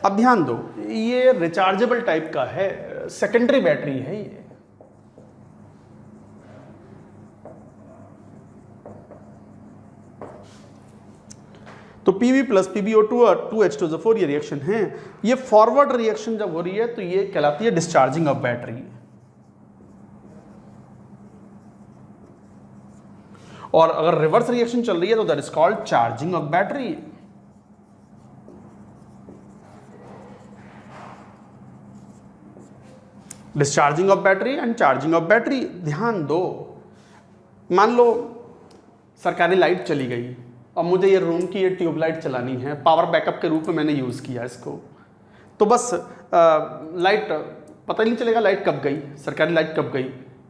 अब ध्यान दो, ये रिचार्जेबल टाइप का है, सेकेंडरी बैटरी है ये। तो Pb प्लस PbO2 और 2H2SO4 ये रिएक्शन है। ये फॉरवर्ड रिएक्शन जब हो रही है तो ये कहलाती है डिस्चार्जिंग ऑफ बैटरी, और अगर रिवर्स रिएक्शन चल रही है तो that is called charging of battery. Discharging of battery and charging of battery. ध्यान दो, मान लो सरकारी लाइट चली गई और मुझे ये रूम की ये ट्यूबलाइट चलानी है, पावर बैकअप के रूप में मैंने यूज़ किया इसको, तो बस लाइट पता ही नहीं चलेगा लाइट कब गई, सरकारी लाइट कब गई।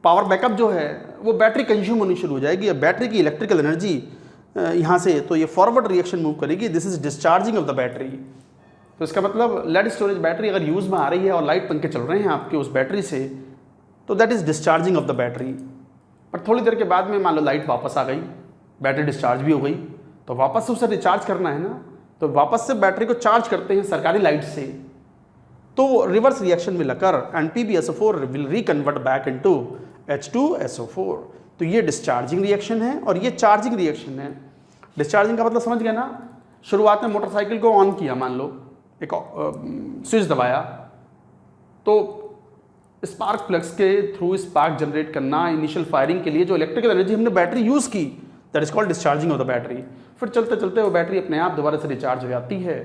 पावर बैकअप जो है वो बैटरी कंज्यूम होनी शुरू हो जाएगी, या बैटरी की इलेक्ट्रिकल एनर्जी यहाँ से, तो ये फॉरवर्ड रिएक्शन मूव करेगी, this is discharging of the battery. तो इसका मतलब लेड स्टोरेज बैटरी अगर यूज़ में आ रही है और लाइट पंखे चल रहे हैं आपके उस बैटरी से, तो that is discharging of the battery. पर थोड़ी देर के बाद में मान लो लाइट वापस आ गई, बैटरी डिस्चार्ज भी हो गई, तो वापस से उसे रिचार्ज करना है ना, तो वापस से बैटरी को चार्ज करते हैं सरकारी लाइट से, तो reverse reaction will occur and PbSO4 will reconvert back into H2SO4। तो ये डिस्चार्जिंग रिएक्शन है और ये चार्जिंग रिएक्शन है। डिस्चार्जिंग का मतलब समझ गए ना, शुरुआत में मोटरसाइकिल को ऑन किया, मान लो एक स्विच दबाया, तो स्पार्क प्लग्स के थ्रू स्पार्क जनरेट करना, इनिशियल फायरिंग के लिए जो इलेक्ट्रिकल एनर्जी हमने बैटरी यूज़ की, that is called discharging of the battery. फिर चलते चलते वो बैटरी अपने आप दोबारा से रिचार्ज हो जाती है,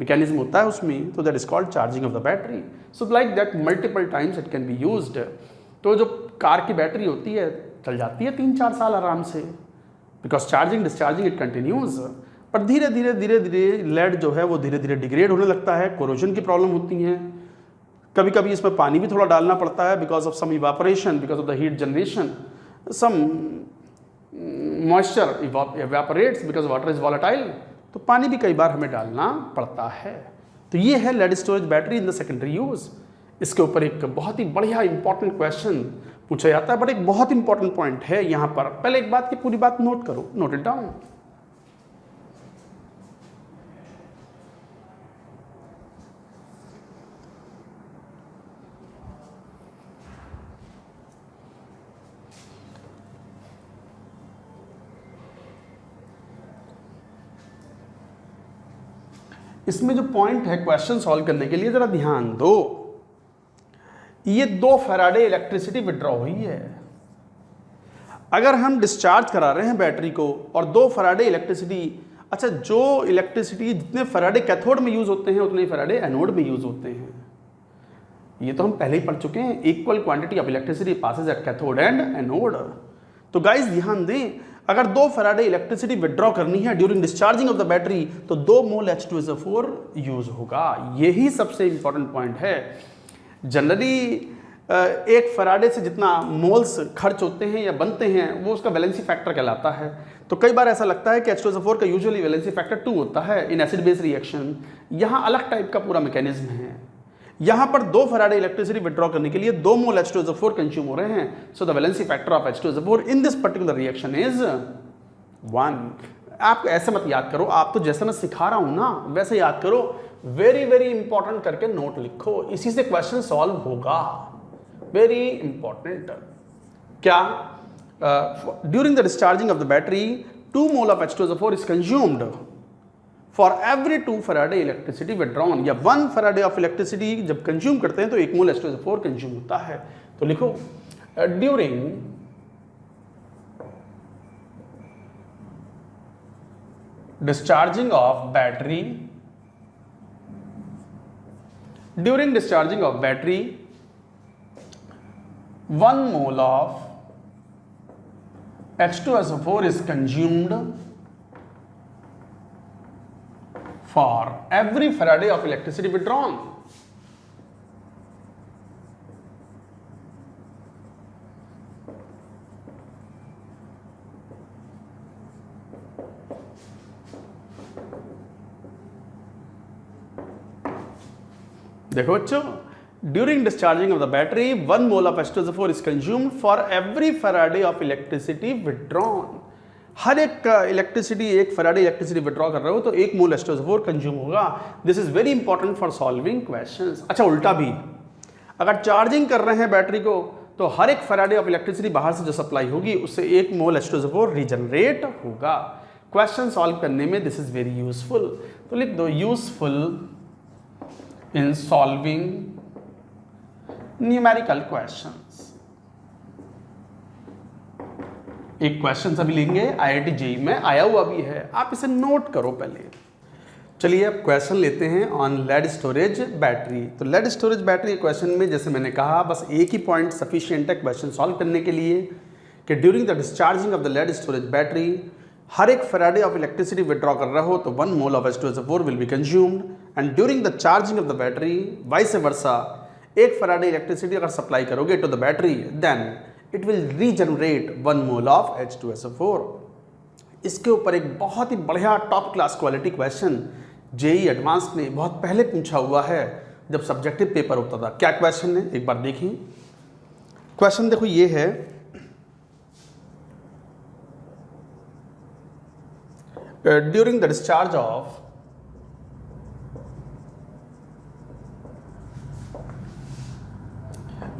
मैकेनिज्म होता है उसमें, तो that is called charging of the battery. So like that multiple times it can be used. तो जो कार की बैटरी होती है चल जाती है 3-4 साल आराम से, because charging discharging it continues. पर धीरे धीरे धीरे धीरे लेड जो है वो धीरे धीरे डिग्रेड होने लगता है, कोरोजन की प्रॉब्लम होती है, कभी कभी इसमें पानी भी थोड़ा डालना पड़ता है because of some evaporation, because of the heat generation, some moisture evaporates because water is volatile, तो पानी भी कई बार हमें डालना पड़ता है। तो ये है lead storage battery in the secondary use. इसके ऊपर एक बहुत ही बढ़िया इंपॉर्टेंट क्वेश्चन पूछा जाता है, बट एक बहुत इंपॉर्टेंट पॉइंट है यहाँ पर। पहले एक बात की पूरी बात नोट करो, नोट इट डाउन। इसमें जो पॉइंट है क्वेश्चन सॉल्व करने के लिए जरा ध्यान दो। ये 2 फैराडे इलेक्ट्रिसिटी विड्रॉ हुई है। अगर हम डिस्चार्ज करा रहे हैं बैटरी को और 2 फैराडे इलेक्ट्रिसिटी, अच्छा जो इलेक्ट्रिसिटी जितने फैराडे कैथोड में यूज होते हैं उतने फैराडे एनोड में यूज होते हैं, ये तो हम पहले ही पढ़ चुके हैं। Equal quantity of electricity passes at cathode and anode. तो गाइस ध्यान दें, अगर 2 फैराडे इलेक्ट्रिसिटी विड्रॉ करनी है during discharging of the battery तो 2 मोल H2SO4 यूज होगा। यही सबसे इंपॉर्टेंट पॉइंट है। जनरली 1 फैराडे से जितना मोल्स खर्च होते हैं या बनते हैं वो उसका वैलेंसी फैक्टर कहलाता है। तो कई बार ऐसा लगता है कि H2SO4 का यूजुअली वैलेंसी फैक्टर 2 होता है इन एसिड बेस रिएक्शन। यहाँ अलग टाइप का पूरा मैकेनिज्म है। यहाँ पर 2 फैराडे इलेक्ट्रिसिटी विड्रॉ करने के लिए 2 मोल H2SO4 कंज्यूम हो रहे हैं। So the valency factor of H2SO4 in this particular reaction is 1। आप ऐसे मत याद करो, आप तो जैसे मैं सिखा रहा हूं ना वैसे याद करो। वेरी वेरी इंपॉर्टेंट करके नोट लिखो, इसी से क्वेश्चन सॉल्व होगा। Very important. क्या during the discharging of the battery 2 mole of H2SO4 is consumed for every 2 faraday electricity withdrawn, या 1 फैराडे ऑफ इलेक्ट्रिसिटी जब कंज्यूम करते हैं तो 1 मोल H2SO4 कंज्यूम होता है। तो लिखो during discharging of battery, during discharging of battery 1 mole of H2SO4 is consumed for every Faraday of electricity withdrawn. देखो बच्चों, during discharging of the battery 1 mole of H2SO4 is consumed for every faraday of electricity withdrawn. हर एक electricity, 1 faraday electricity withdraw कर रहे हो तो 1 मोल H2SO4 consume होगा। This is very important for solving questions. अच्छा उल्टा भी, अगर चार्जिंग कर रहे हैं बैटरी को तो हर एक फैराडे ऑफ इलेक्ट्रिसिटी बाहर से जो सप्लाई होगी उससे 1 मोल H2SO4 रीजनरेट होगा। क्वेश्चन सॉल्व करने में दिस इज वेरी यूजफुल। तो लिख दो useful in solving numerical questions. एक क्वेश्चन अभी लेंगे, IIT JEE में आया हुआ भी है, आप इसे नोट करो पहले। चलिए अब क्वेश्चन लेते हैं ऑन लेड स्टोरेज बैटरी। तो लेड स्टोरेज बैटरी क्वेश्चन में जैसे मैंने कहा बस एक ही पॉइंट सफिशिएंट है क्वेश्चन सॉल्व करने के लिए कि during the discharging of the lead storage battery हर एक फैराडे ऑफ इलेक्ट्रिसिटी विड्रॉ कर रहा हो तो 1 mole of H2SO4 will be consumed, and during the charging of the battery vice versa 1 faraday electricity अगर सप्लाई करोगे to the battery then it will regenerate 1 mole of H2SO4। इसके ऊपर एक बहुत ही बढ़िया top class quality question JEE advance ने बहुत पहले पूछा हुआ है जब सब्जेक्टिव पेपर होता था। क्या क्वेश्चन है एक बार देखिए। क्वेश्चन देखो ये है, during the discharge of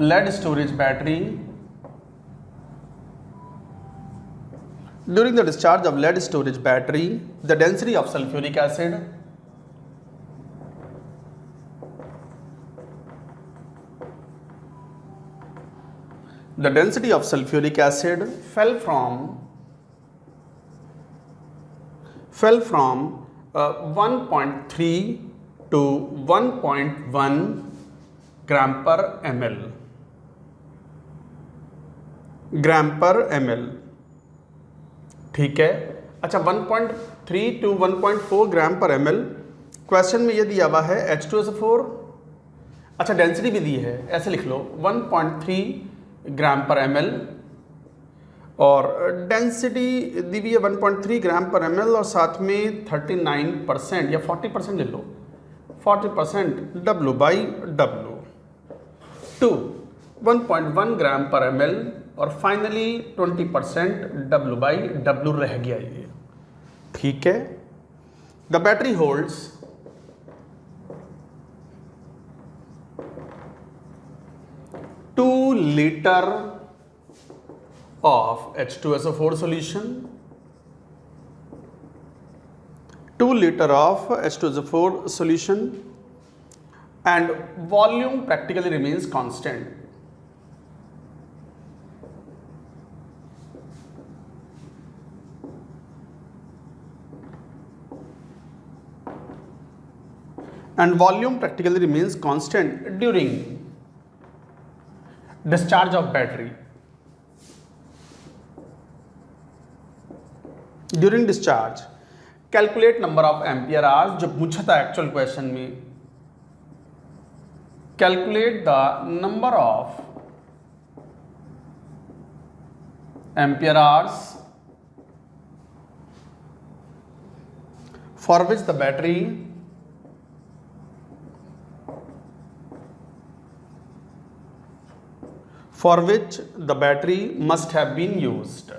lead storage battery, during the discharge of lead storage battery the density of sulfuric acid fell from 1.3 to 1.1 gram per ml। ठीक है। अच्छा 1.3 to 1.4 gram per ml question में ये दिया हुआ है H2SO4। अच्छा density भी दी है, ऐसे लिख लो 1.3 ग्राम पर ml और डेंसिटी दी हुई है 1.3 ग्राम पर ml और साथ में 39% या 40% ले लो, 40% W by W to 1.1 gram per ml और फाइनली 20% W by W रह गया ये। ठीक है। The battery holds 2 litre of H2SO4 solution, 2 2 liter of H2SO4 solution and volume practically remains constant. And volume practically remains constant during discharge of battery. During discharge, calculate number of ampere hours, जो पूछा था actual question में. Calculate the number of ampere hours for which the battery must have been used.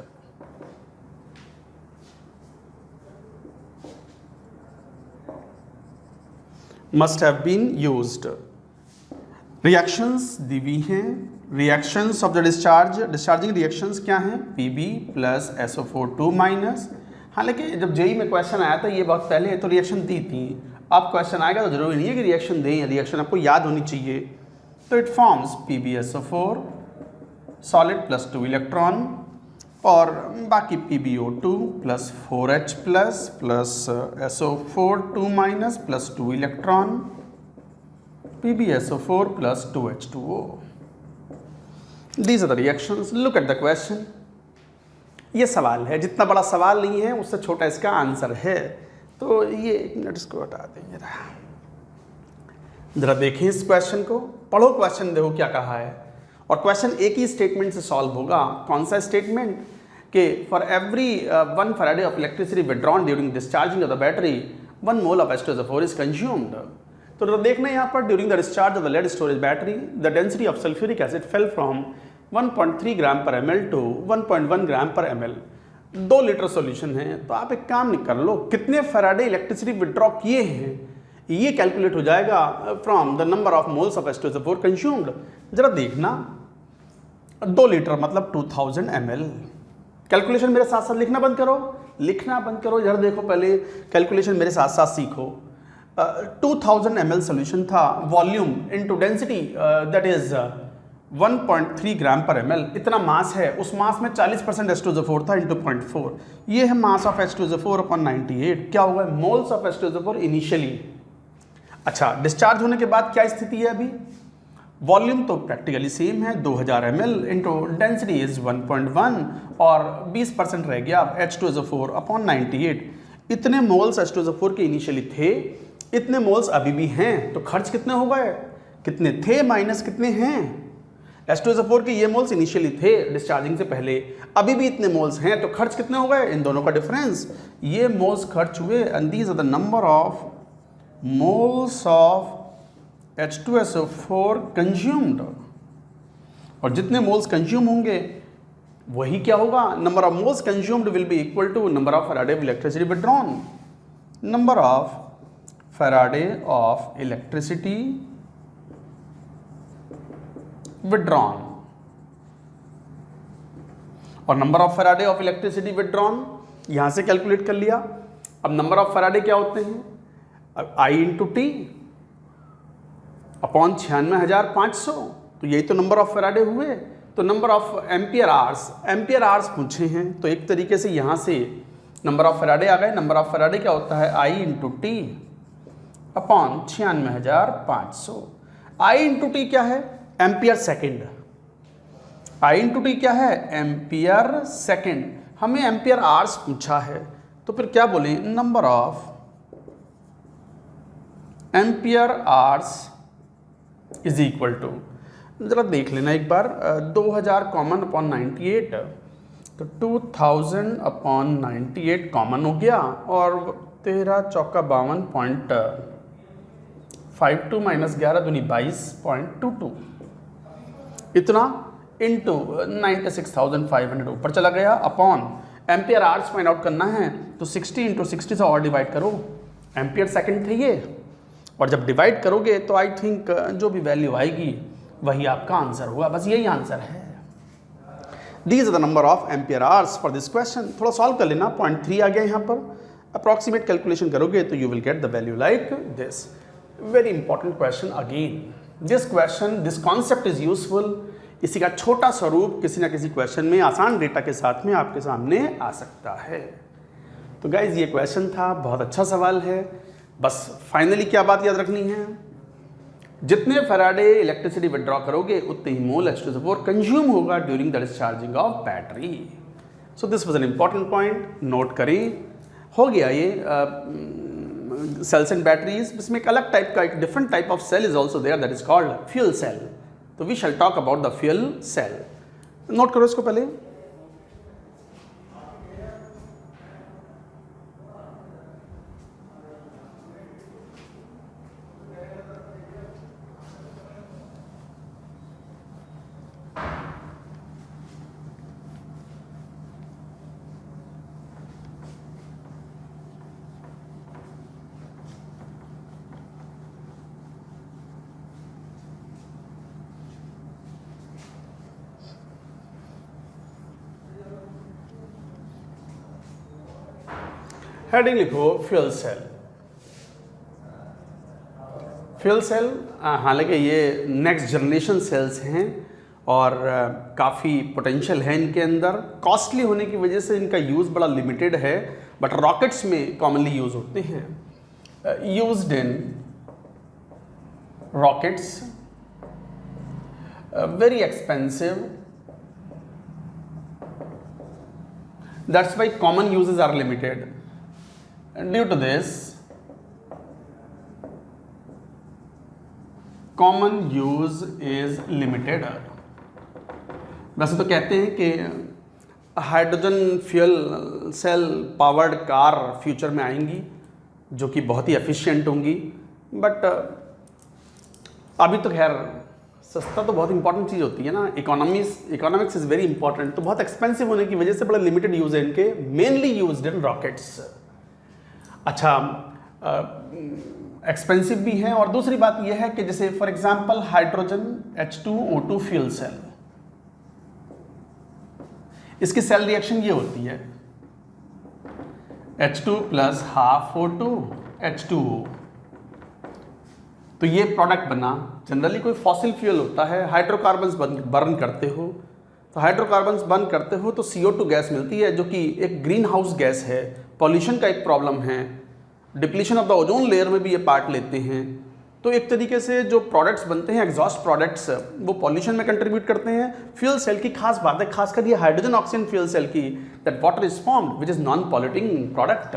Reactions दी हुई हैं. Reactions of the discharging reactions क्या हैं? Pb plus SO4 2 minus. हालांकि जब जेई में क्वेश्चन आया था ये बहुत पहले तो रिएक्शन दी थी. अब क्वेश्चन आएगा तो जरूरी नहीं है कि रिएक्शन दें, रिएक्शन आपको याद होनी चाहिए. तो it forms PbSO4 solid plus 2 electron और बाकी PbO2 plus 4H plus SO4 2 minus plus 2 electron PbSO4 plus 2H2O. These are the reactions. Look at the question. ये सवाल है, जितना बड़ा सवाल नहीं है उससे छोटा इसका आंसर है. तो ये एक मिनट इसको हटा देंगे. जरा देखें इस क्वेश्चन को, पढ़ो क्वेश्चन, देखो क्या कहा है. और क्वेश्चन एक ही स्टेटमेंट से सॉल्व होगा. कौन सा स्टेटमेंट? कि for every 1 faraday of electricity withdrawn during discharging of the battery 1 mole of H2SO4 is consumed. तो देखना यहाँ पर during the discharge of the lead storage battery the density of sulphuric acid fell from 1.3 gram per ml to 1.1 gram per ml. 2 litre solution है. तो आप एक काम नहीं कर लो, कितने फैराडे इलेक्ट्रिसिटी विड्रॉ किए हैं ये कैलकुलेट हो जाएगा from the number of moles of H2SO4 consumed. जरा देखना 2 लीटर मतलब 2000 ml. कैलकुलेशन मेरे साथ साथ लिखना बंद करो. जरा देखो, पहले कैलकुलेशन मेरे साथ साथ सीखो. 2000 ml सोल्यूशन था. Volume into density that is 1.3 gram per ml. इतना मास है. उस मास में 40% H2SO4 था इंटू 0.4. ये है मास ऑफ H2SO4 अपॉन 98. क्या होगा? Moles of H2SO4 initially. अच्छा, डिस्चार्ज होने के बाद क्या स्थिति है? अभी वॉल्यूम तो प्रैक्टिकली सेम है 2000 ml इंटू डेंसिटी इज 1.1 और 20% रह गया H2SO4 अपॉन 98. इतने मोल्स H2SO4 के इनिशियली थे, इतने मोल्स अभी भी हैं. तो खर्च कितने हो गए? कितने थे माइनस कितने हैं? H2SO4 के ये मोल्स इनिशियली थे डिस्चार्जिंग से पहले, अभी भी इतने मोल्स हैं. तो खर्च कितने हो गए? इन दोनों का डिफरेंस. ये मोल्स खर्च हुए and these are the number of moles of H2SO4 consumed. और जितने मोल्स कंज्यूम होंगे वही क्या होगा? Number of moles consumed will be equal to number of faraday of electricity withdrawn. Number of faraday of electricity withdrawn और number of faraday of electricity withdrawn यहां से calculate कर लिया. अब नंबर ऑफ फैराडे क्या होते हैं? I into T upon 96,500. तो यही तो नंबर ऑफ फैराडे हुए. तो नंबर ऑफ एम्पियर आवर्स पूछे हैं. तो एक तरीके से यहाँ से नंबर ऑफ फैराडे आ गए. नंबर ऑफ फैराडे क्या होता है? I into T upon 96,500. I into T क्या है? Ampere second. I into T क्या है? Ampere second. हमें एम्पियर आवर्स पूछा है तो फिर क्या बोले? Number of ampere hours is equal to, जरा देख लेना एक बार, 2000 कॉमन अपॉन 98. तो 2000 अपॉन 98 कॉमन हो गया और 13 चौका 52.52 माइनस 11 दूनी 22.22 इतना इंटू 96,500 ऊपर चला गया upon ampere hours find out करना है. तो 60 इंटू 60 से और डिवाइड करो. एम्पियर सेकेंड थे ये, और जब डिवाइड करोगे तो आई थिंक जो भी वैल्यू आएगी वही आपका आंसर होगा. बस यही आंसर है. These are the number of ampere hours for this question. थोड़ा सॉल्व कर लेना. 0.3 आ गया यहाँ पर. अप्रॉक्सीमेट कैलकुलेशन करोगे तो you will get the value like this. Very important question again, this concept is useful. इसी का छोटा स्वरूप किसी ना किसी क्वेश्चन में आसान डेटा के साथ में आपके सामने आ सकता है। तो गाइज ये क्वेश्चन था, बहुत अच्छा सवाल है। बस फाइनली क्या बात याद रखनी है, जितने फैराडे इलेक्ट्रिसिटी विड्रॉ करोगे उतने ही मोल H2SO4 कंज्यूम होगा during the discharging of battery. So this was an important point, note करें। हो गया ये सेल्स एंड बैटरीज। इसमें एक अलग टाइप का, एक different type of cell is also there, that is called fuel cell. तो we shall talk about the fuel cell. Note करो इसको पहले। हेडिंग लिखो फ्यूल सेल। फ्यूल सेल हालांकि ये नेक्स्ट जनरेशन सेल्स हैं और काफ़ी पोटेंशियल है इनके अंदर। कॉस्टली होने की वजह से इनका यूज़ बड़ा लिमिटेड है, बट रॉकेट्स में कॉमनली यूज़ होते हैं। Used in rockets, very expensive, that's why common uses are limited. Due to this, common use is limited। वैसे तो कहते हैं कि hydrogen fuel cell powered car future में आएंगी जो कि बहुत ही एफिशिएंट होंगी, बट अभी तो खैर सस्ता तो बहुत इंपॉर्टेंट चीज़ होती है ना, इकोनॉमिक्स इज़ वेरी इंपॉर्टेंट। तो बहुत एक्सपेंसिव होने की वजह से बड़ा लिमिटेड यूज़ है इनके, मेनली यूज्ड इन रॉकेट्स। अच्छा, एक्सपेंसिव भी हैं। और दूसरी बात यह है कि जैसे for example hydrogen H2O2 fuel cell, इसकी सेल रिएक्शन ये होती है H2 + ½ O2 H2O। तो ये प्रोडक्ट बना। जनरली कोई फॉसिल फ्यूल होता है, हाइड्रोकार्बन्स बर्न करते हो, तो हाइड्रोकार्बन्स बर्न करते हो तो CO2 गैस मिलती है जो कि एक ग्रीन हाउस गैस है। पॉल्यूशन का एक प्रॉब्लम है, depletion of the ozone layer में भी ये पार्ट लेते हैं। तो एक तरीके से जो प्रोडक्ट्स बनते हैं, एग्जॉस्ट प्रोडक्ट्स, वो पॉल्यूशन में कंट्रीब्यूट करते हैं। फ्यूल सेल की खास बात है, खासकर ये हाइड्रोजन ऑक्सीजन फ्यूल सेल की, that water is formed which is non polluting product.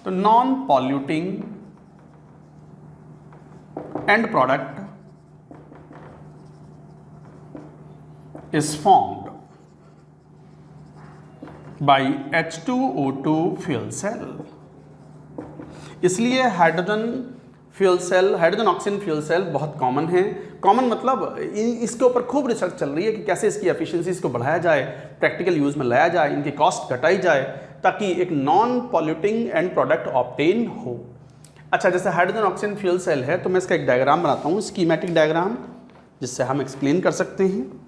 तो non polluting end product is formed by H2O2 fuel cell. इसलिए hydrogen fuel cell, hydrogen oxygen fuel cell बहुत कॉमन है। Common मतलब इसके ऊपर खूब research चल रही है कि कैसे इसकी एफिशिएंसीज को बढ़ाया जाए, प्रैक्टिकल यूज में लाया जाए, इनकी कॉस्ट घटाई जाए ताकि एक non polluting end product obtain हो। अच्छा, जैसे हाइड्रोजन ऑक्सीजन फ्यूल सेल है तो मैं इसका एक डायग्राम बनाता हूँ, स्कीमेटिक डायग्राम, जिससे हम एक्सप्लेन कर सकते हैं।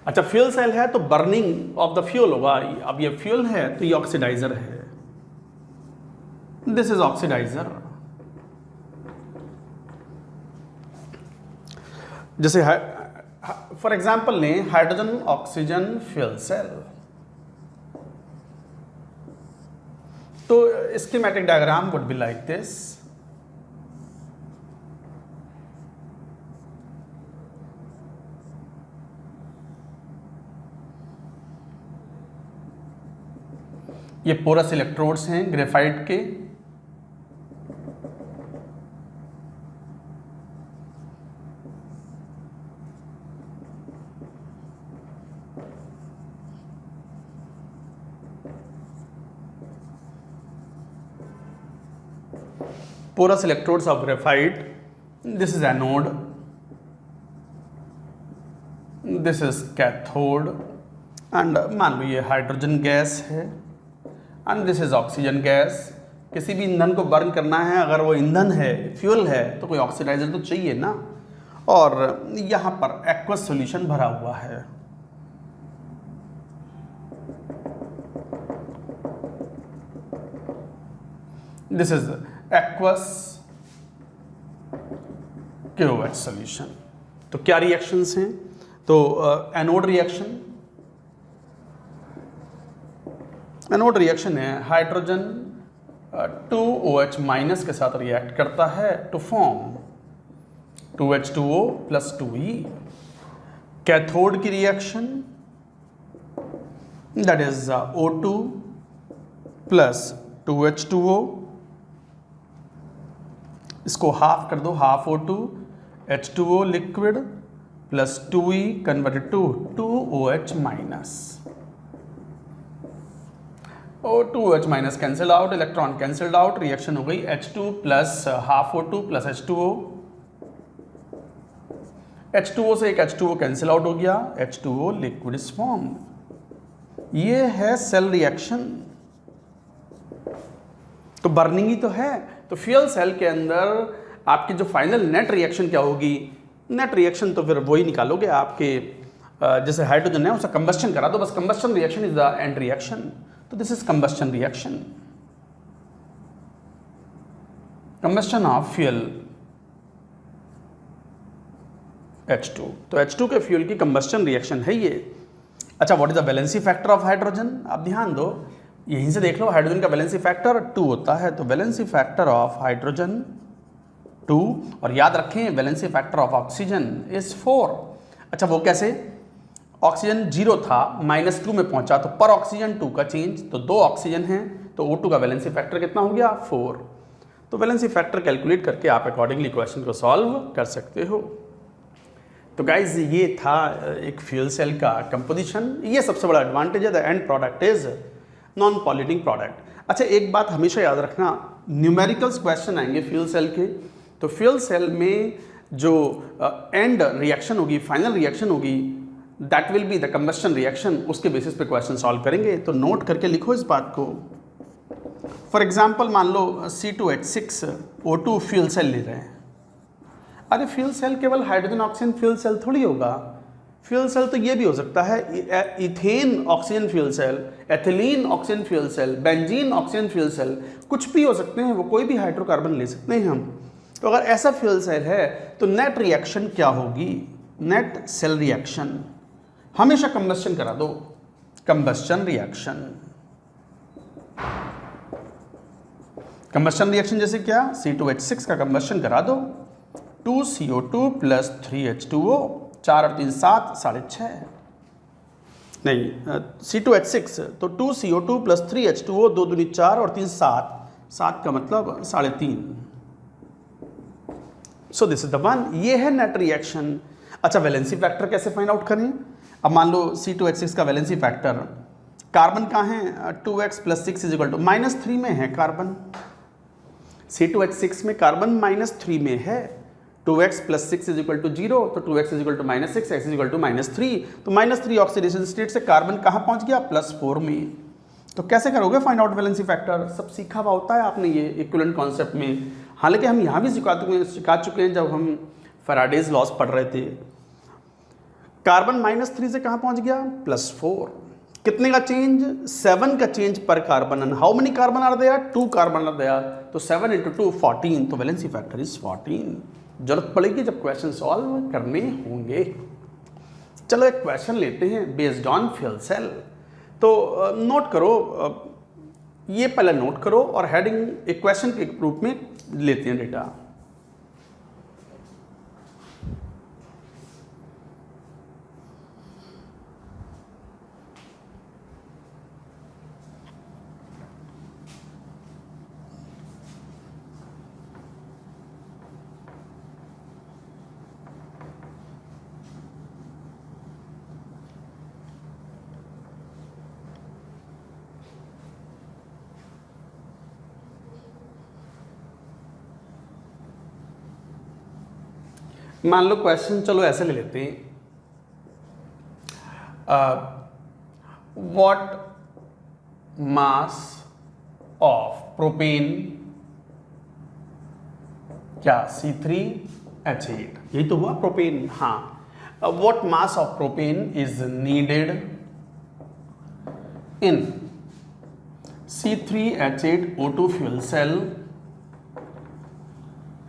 अच्छा, फ्यूल सेल है तो बर्निंग ऑफ द फ्यूल होगा। अब ये फ्यूल है तो ये ऑक्सीडाइजर है, दिस इज ऑक्सीडाइजर। जैसे फॉर एग्जांपल लें हाइड्रोजन ऑक्सीजन फ्यूल सेल, तो schematic diagram would be like this. ये पोरस इलेक्ट्रोड्स हैं ग्रेफाइट के। porous electrodes of graphite. This is anode, this is cathode, and मान लो ये हाइड्रोजन गैस है, and this is oxygen gas. किसी भी ईंधन को बर्न करना है, अगर वो ईंधन है, फ्यूल है, तो कोई ऑक्सीडाइजर तो चाहिए ना। और यहाँ पर एक्वस सॉल्यूशन भरा हुआ है। दिस इज एक्वस क्यूएच सॉल्यूशन। तो क्या रिएक्शंस हैं? तो एनोड रिएक्शन, एनोड रिएक्शन है हाइड्रोजन 2OH माइनस के साथ रिएक्ट करता है to form 2H2O plus 2E। Cathode की reaction that is O2 plus 2H2O, इसको हाफ कर दो, half O2 H2O liquid plus 2E converted to 2OH minus. O2OH minus cancel out, electron cancelled out, reaction हो गई H2 plus half O2 plus H2O। H2O से एक H2O cancel out हो गया, H2O liquid is form. ये है cell reaction. तो burning ही तो है। तो फ्यूल सेल के अंदर आपकी जो फाइनल नेट रिएक्शन क्या होगी? नेट रिएक्शन तो फिर वही निकालोगे आपके जैसे हाइड्रोजन है उसका कंबस्शन करा दो बस, combustion reaction is the end reaction. तो this is combustion reaction, combustion of fuel H2। तो H2 के फ्यूल की कंबस्शन रिएक्शन है ये। अच्छा, what is the valency factor of hydrogen? आप ध्यान दो, यहीं से देख लो, हाइड्रोजन का वैलेंसी फैक्टर 2 होता है। तो वैलेंसी फैक्टर ऑफ हाइड्रोजन 2, और याद रखें valency factor of oxygen is 4। अच्छा, वो कैसे? ऑक्सीजन 0 था, -2 में पहुंचा, तो पर ऑक्सीजन 2 का चेंज, तो 2 ऑक्सीजन हैं, तो O2 का वैलेंसी फैक्टर कितना हो गया? 4। तो वैलेंसी फैक्टर कैलकुलेट करके आप अकॉर्डिंगली क्वेश्चन को सॉल्व कर सकते हो। तो गाइज ये था एक फ्यूल सेल का कंपोजिशन। ये सबसे बड़ा एडवांटेज है, the end product is non polluting product. अच्छा, एक बात हमेशा याद रखना, न्यूमेरिकल्स क्वेश्चन आएंगे फ्यूल सेल के, तो फ्यूल सेल में जो एंड रिएक्शन होगी, फाइनल रिएक्शन होगी, that will be the combustion reaction. उसके बेसिस पे क्वेश्चन सॉल्व करेंगे। तो नोट करके लिखो इस बात को। फॉर एग्जाम्पल मान लो C2H6 O2 फ्यूल सेल ले रहे हैं। अरे फ्यूल सेल केवल हाइड्रोजन ऑक्सीजन फ्यूल सेल थोड़ी होगा, फ्यूल सेल तो ये भी हो सकता है ethane oxygen fuel cell, ethylene oxygen fuel cell, benzene oxygen fuel cell, कुछ भी हो सकते हैं, वो कोई भी हाइड्रोकार्बन ले सकते हैं हम। तो अगर ऐसा फ्यूल सेल है तो नेट रिएक्शन क्या होगी? नेट सेल रिएक्शन हमेशा कंबस्शन करा दो, कंबस्शन रिएक्शन। कंबस्शन रिएक्शन जैसे क्या? C2H6 का कंबस्शन करा दो, 2CO2 प्लस 3H2O, 4 और 3 7, 6.5 नहीं, C2H6 तो 2CO2 प्लस 3H2O, 2 दूनी 4 और 3 7, 7 का मतलब 3.5। सो दिस इज द वन, ये है नेट रिएक्शन। अच्छा, वैलेंसी फैक्टर कैसे फाइंड आउट करें? अब मान लो C2H6 का वैलेंसी फैक्टर, कार्बन कहाँ है? 2x plus 6 is equal to -3 में है कार्बन। C2H6 में कार्बन -3 में है, 2x plus 6 is equal to 0, तो 2x is equal to -6, x is equal to -3। तो -3 ऑक्सीडेशन स्टेट से कार्बन कहाँ पहुँच गया? +4 में। तो कैसे करोगे फाइंड आउट वैलेंसी फैक्टर? सब सीखा हुआ होता है आपने ये इक्विवेलेंट कॉन्सेप्ट में। हालांकि हम यहाँ भी सिखा चुके हैं जब हम फैराडेज लॉस पढ़ रहे थे। कार्बन -3 से कहाँ पहुँच गया? +4। कितने का चेंज? 7 का change per carbon. And how many carbon are there? 2 carbon are there. तो 7 × 2 14। तो वैलेंसी फैक्टर इज 14। जरूरत पड़ेगी जब क्वेश्चन सॉल्व करने होंगे। चलो एक क्वेश्चन लेते हैं बेस्ड ऑन फ्यूल सेल। तो नोट करो, ये पहले नोट करो और हेडिंग एक क्वेश्चन के रूप में लेते हैं डेटा। मान लो क्वेश्चन चलो ऐसे ले लेते हैं, व्हाट मास ऑफ प्रोपेन, क्या C3H8, यही तो हुआ प्रोपेन। हाँ, what mass of propane is needed in C3H8 O2 fuel cell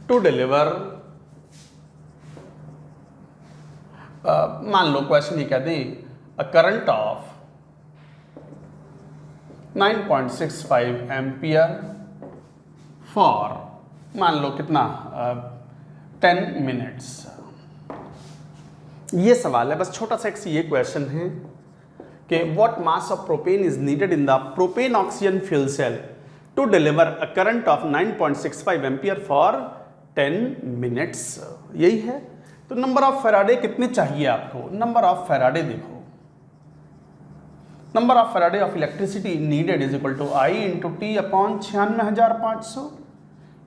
to deliver, मान लो क्वेश्चन ये कह दें a current of 9.65 ampere for, मान लो कितना 10 मिनट्स। ये सवाल है, बस छोटा सा एक ये क्वेश्चन है कि what mass of propane is needed in the propane oxygen fuel cell to deliver a current of 9.65 ampere for 10 minutes. यही है। तो नंबर ऑफ फैराडे कितने चाहिए आपको? नंबर ऑफ फैराडे देखो, number of faraday of electricity needed is equal to I into T upon 96,500।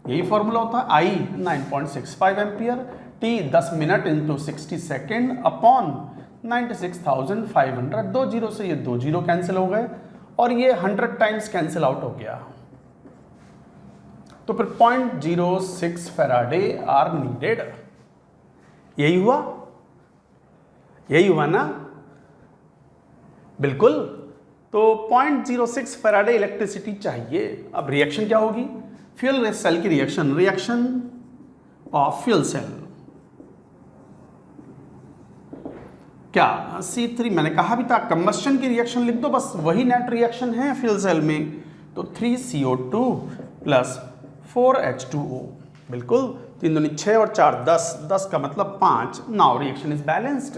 यही formula होता है। I 9.65 ampere, T 10 minute into 60 second upon 96,500। 2 zero से ये 2 जीरो कैंसिल हो गए और ये 100 टाइम्स कैंसिल आउट हो गया। तो फिर 0.06 फैराडे आर नीडेड। यही हुआ, यही हुआ ना? बिल्कुल। तो 0.06 फैराडे इलेक्ट्रिसिटी चाहिए। अब रिएक्शन क्या होगी? फ्यूल सेल की reaction, reaction of fuel cell क्या C3, मैंने कहा भी था कंबस्शन की रिएक्शन लिख दो, बस वही नेट रिएक्शन है फ्यूल सेल में। तो 3CO2 प्लस 4H2O, बिल्कुल। 3 दूनी 6 और 4 10, 10 का मतलब 5। Now reaction is balanced.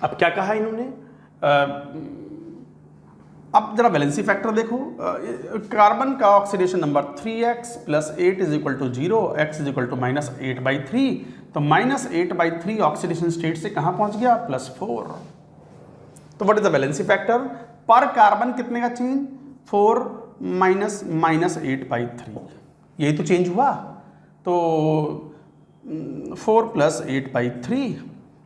अब क्या कहा इन्होंने? अब जरा वैलेंसी फैक्टर देखो। कार्बन का oxidation number 3x plus 8 is equal to 0, x is equal to -8/3। तो -8/3 ऑक्सीडेशन स्टेट से कहाँ पहुंच गया? +4। तो what is the valency factor? पर कार्बन कितने का चेंज? 4 -8/3। यही तो चेंज हुआ। तो 4 + 8/3,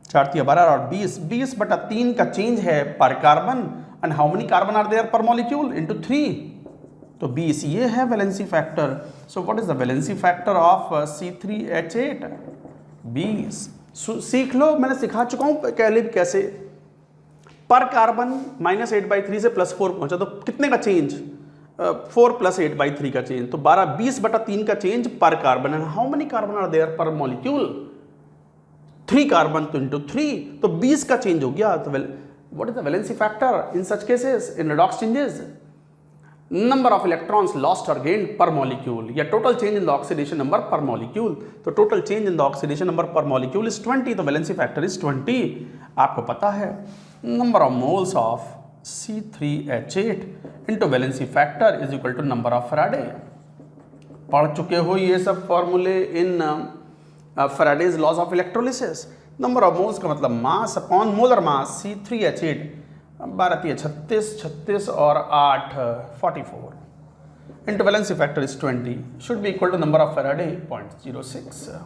4 × 12 और 20/3 का चेंज है per carbon. And how many carbon are there per molecule? Into 3। तो 20 ये है valency factor. So what is the valency factor of C3H8? 20। सीख लो, मैंने सिखा चुका हूँ कैलिब कैसे। पर कार्बन -8/3 से +4 पहुंचा, तो कितने का चेंज? 4 + 8/3 का चेंज। तो 12 20/3 का change per carbon. And how many carbon are there per molecule? 3 carbon, तो इंटू 3, तो 20 का चेंज हो गया। तो what is the valency factor in such cases in redox changes? Number of electrons lost or gained per molecule, या total change in the oxidation number per molecule। तो total change in the oxidation number per molecule is 20, तो valency factor is 20। आपको पता है number of moles of C3H8 into valency factor is equal to number of Faraday। पढ़ चुके हो ये सब फॉर्मूले इन Faraday's laws of electrolysis। Number of moles का मतलब mass upon molar mass. C3H8 12 × 36, 36 और 8 44 into valency factor is 20 should be equal to number of faraday 0.06।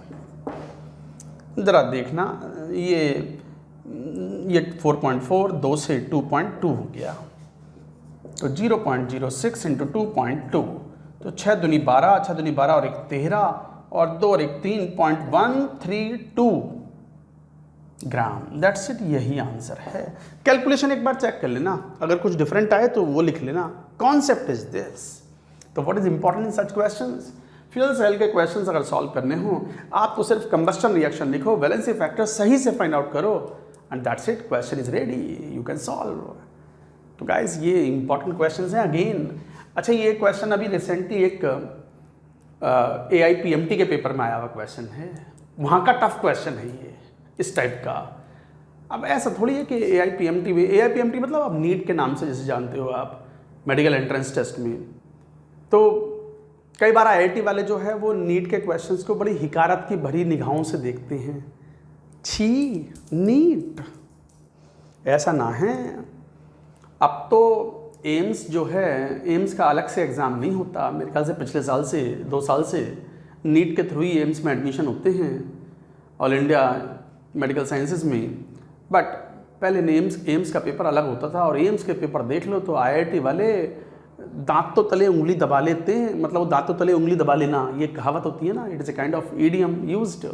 जरा देखना, ये 4.4 2 से 2.2 हो गया, तो 0.06 इंटू 2.2, तो 6 दूनी 12, 6 दूनी 12 और 1 13 और 2 और 1 3.132 ग्राम। दैट्स इट, यही आंसर है। कैलकुलेशन एक बार चेक कर लेना, अगर कुछ डिफरेंट आए तो वो लिख लेना। Concept is this. तो what is important in such questions? Fuel cell के क्वेश्चंस अगर सॉल्व करने हो, आपको सिर्फ कंबस्टन रिएक्शन लिखो, वैलेंसी फैक्टर सही से फाइंड आउट करो, and that's it, question is ready, you can solve. तो गाइज ये इंपॉर्टेंट क्वेश्चंस हैं अगेन। अच्छा, ये क्वेश्चन अभी रिसेंटली एक AIPMT के पेपर में आया हुआ क्वेश्चन है, वहाँ का टफ क्वेश्चन है ये, इस टाइप का। अब ऐसा थोड़ी है कि AIPMT में, AIPMT मतलब आप नीट के नाम से जैसे जानते हो आप, मेडिकल एंट्रेंस टेस्ट में, तो कई बार IIT वाले जो है वो नीट के क्वेश्चंस को बड़ी हिकारत की भरी निगाहों से देखते हैं। छी, नीट, ऐसा ना है। अब तो एम्स जो है, एम्स का अलग से एग्ज़ाम नहीं होता, मेरे ख्याल से पिछले साल से 2 साल से नीट के थ्रू ही एम्स में एडमिशन होते हैं ऑल इंडिया मेडिकल साइंसेज में। बट पहले एम्स का पेपर अलग होता था, और एम्स के पेपर देख लो तो IIT वाले दांत तो तले उंगली दबा लेते हैं, मतलब वो दांत तो तले उंगली दबा लेना, ये कहावत होती है ना, it is a kind of idiom used.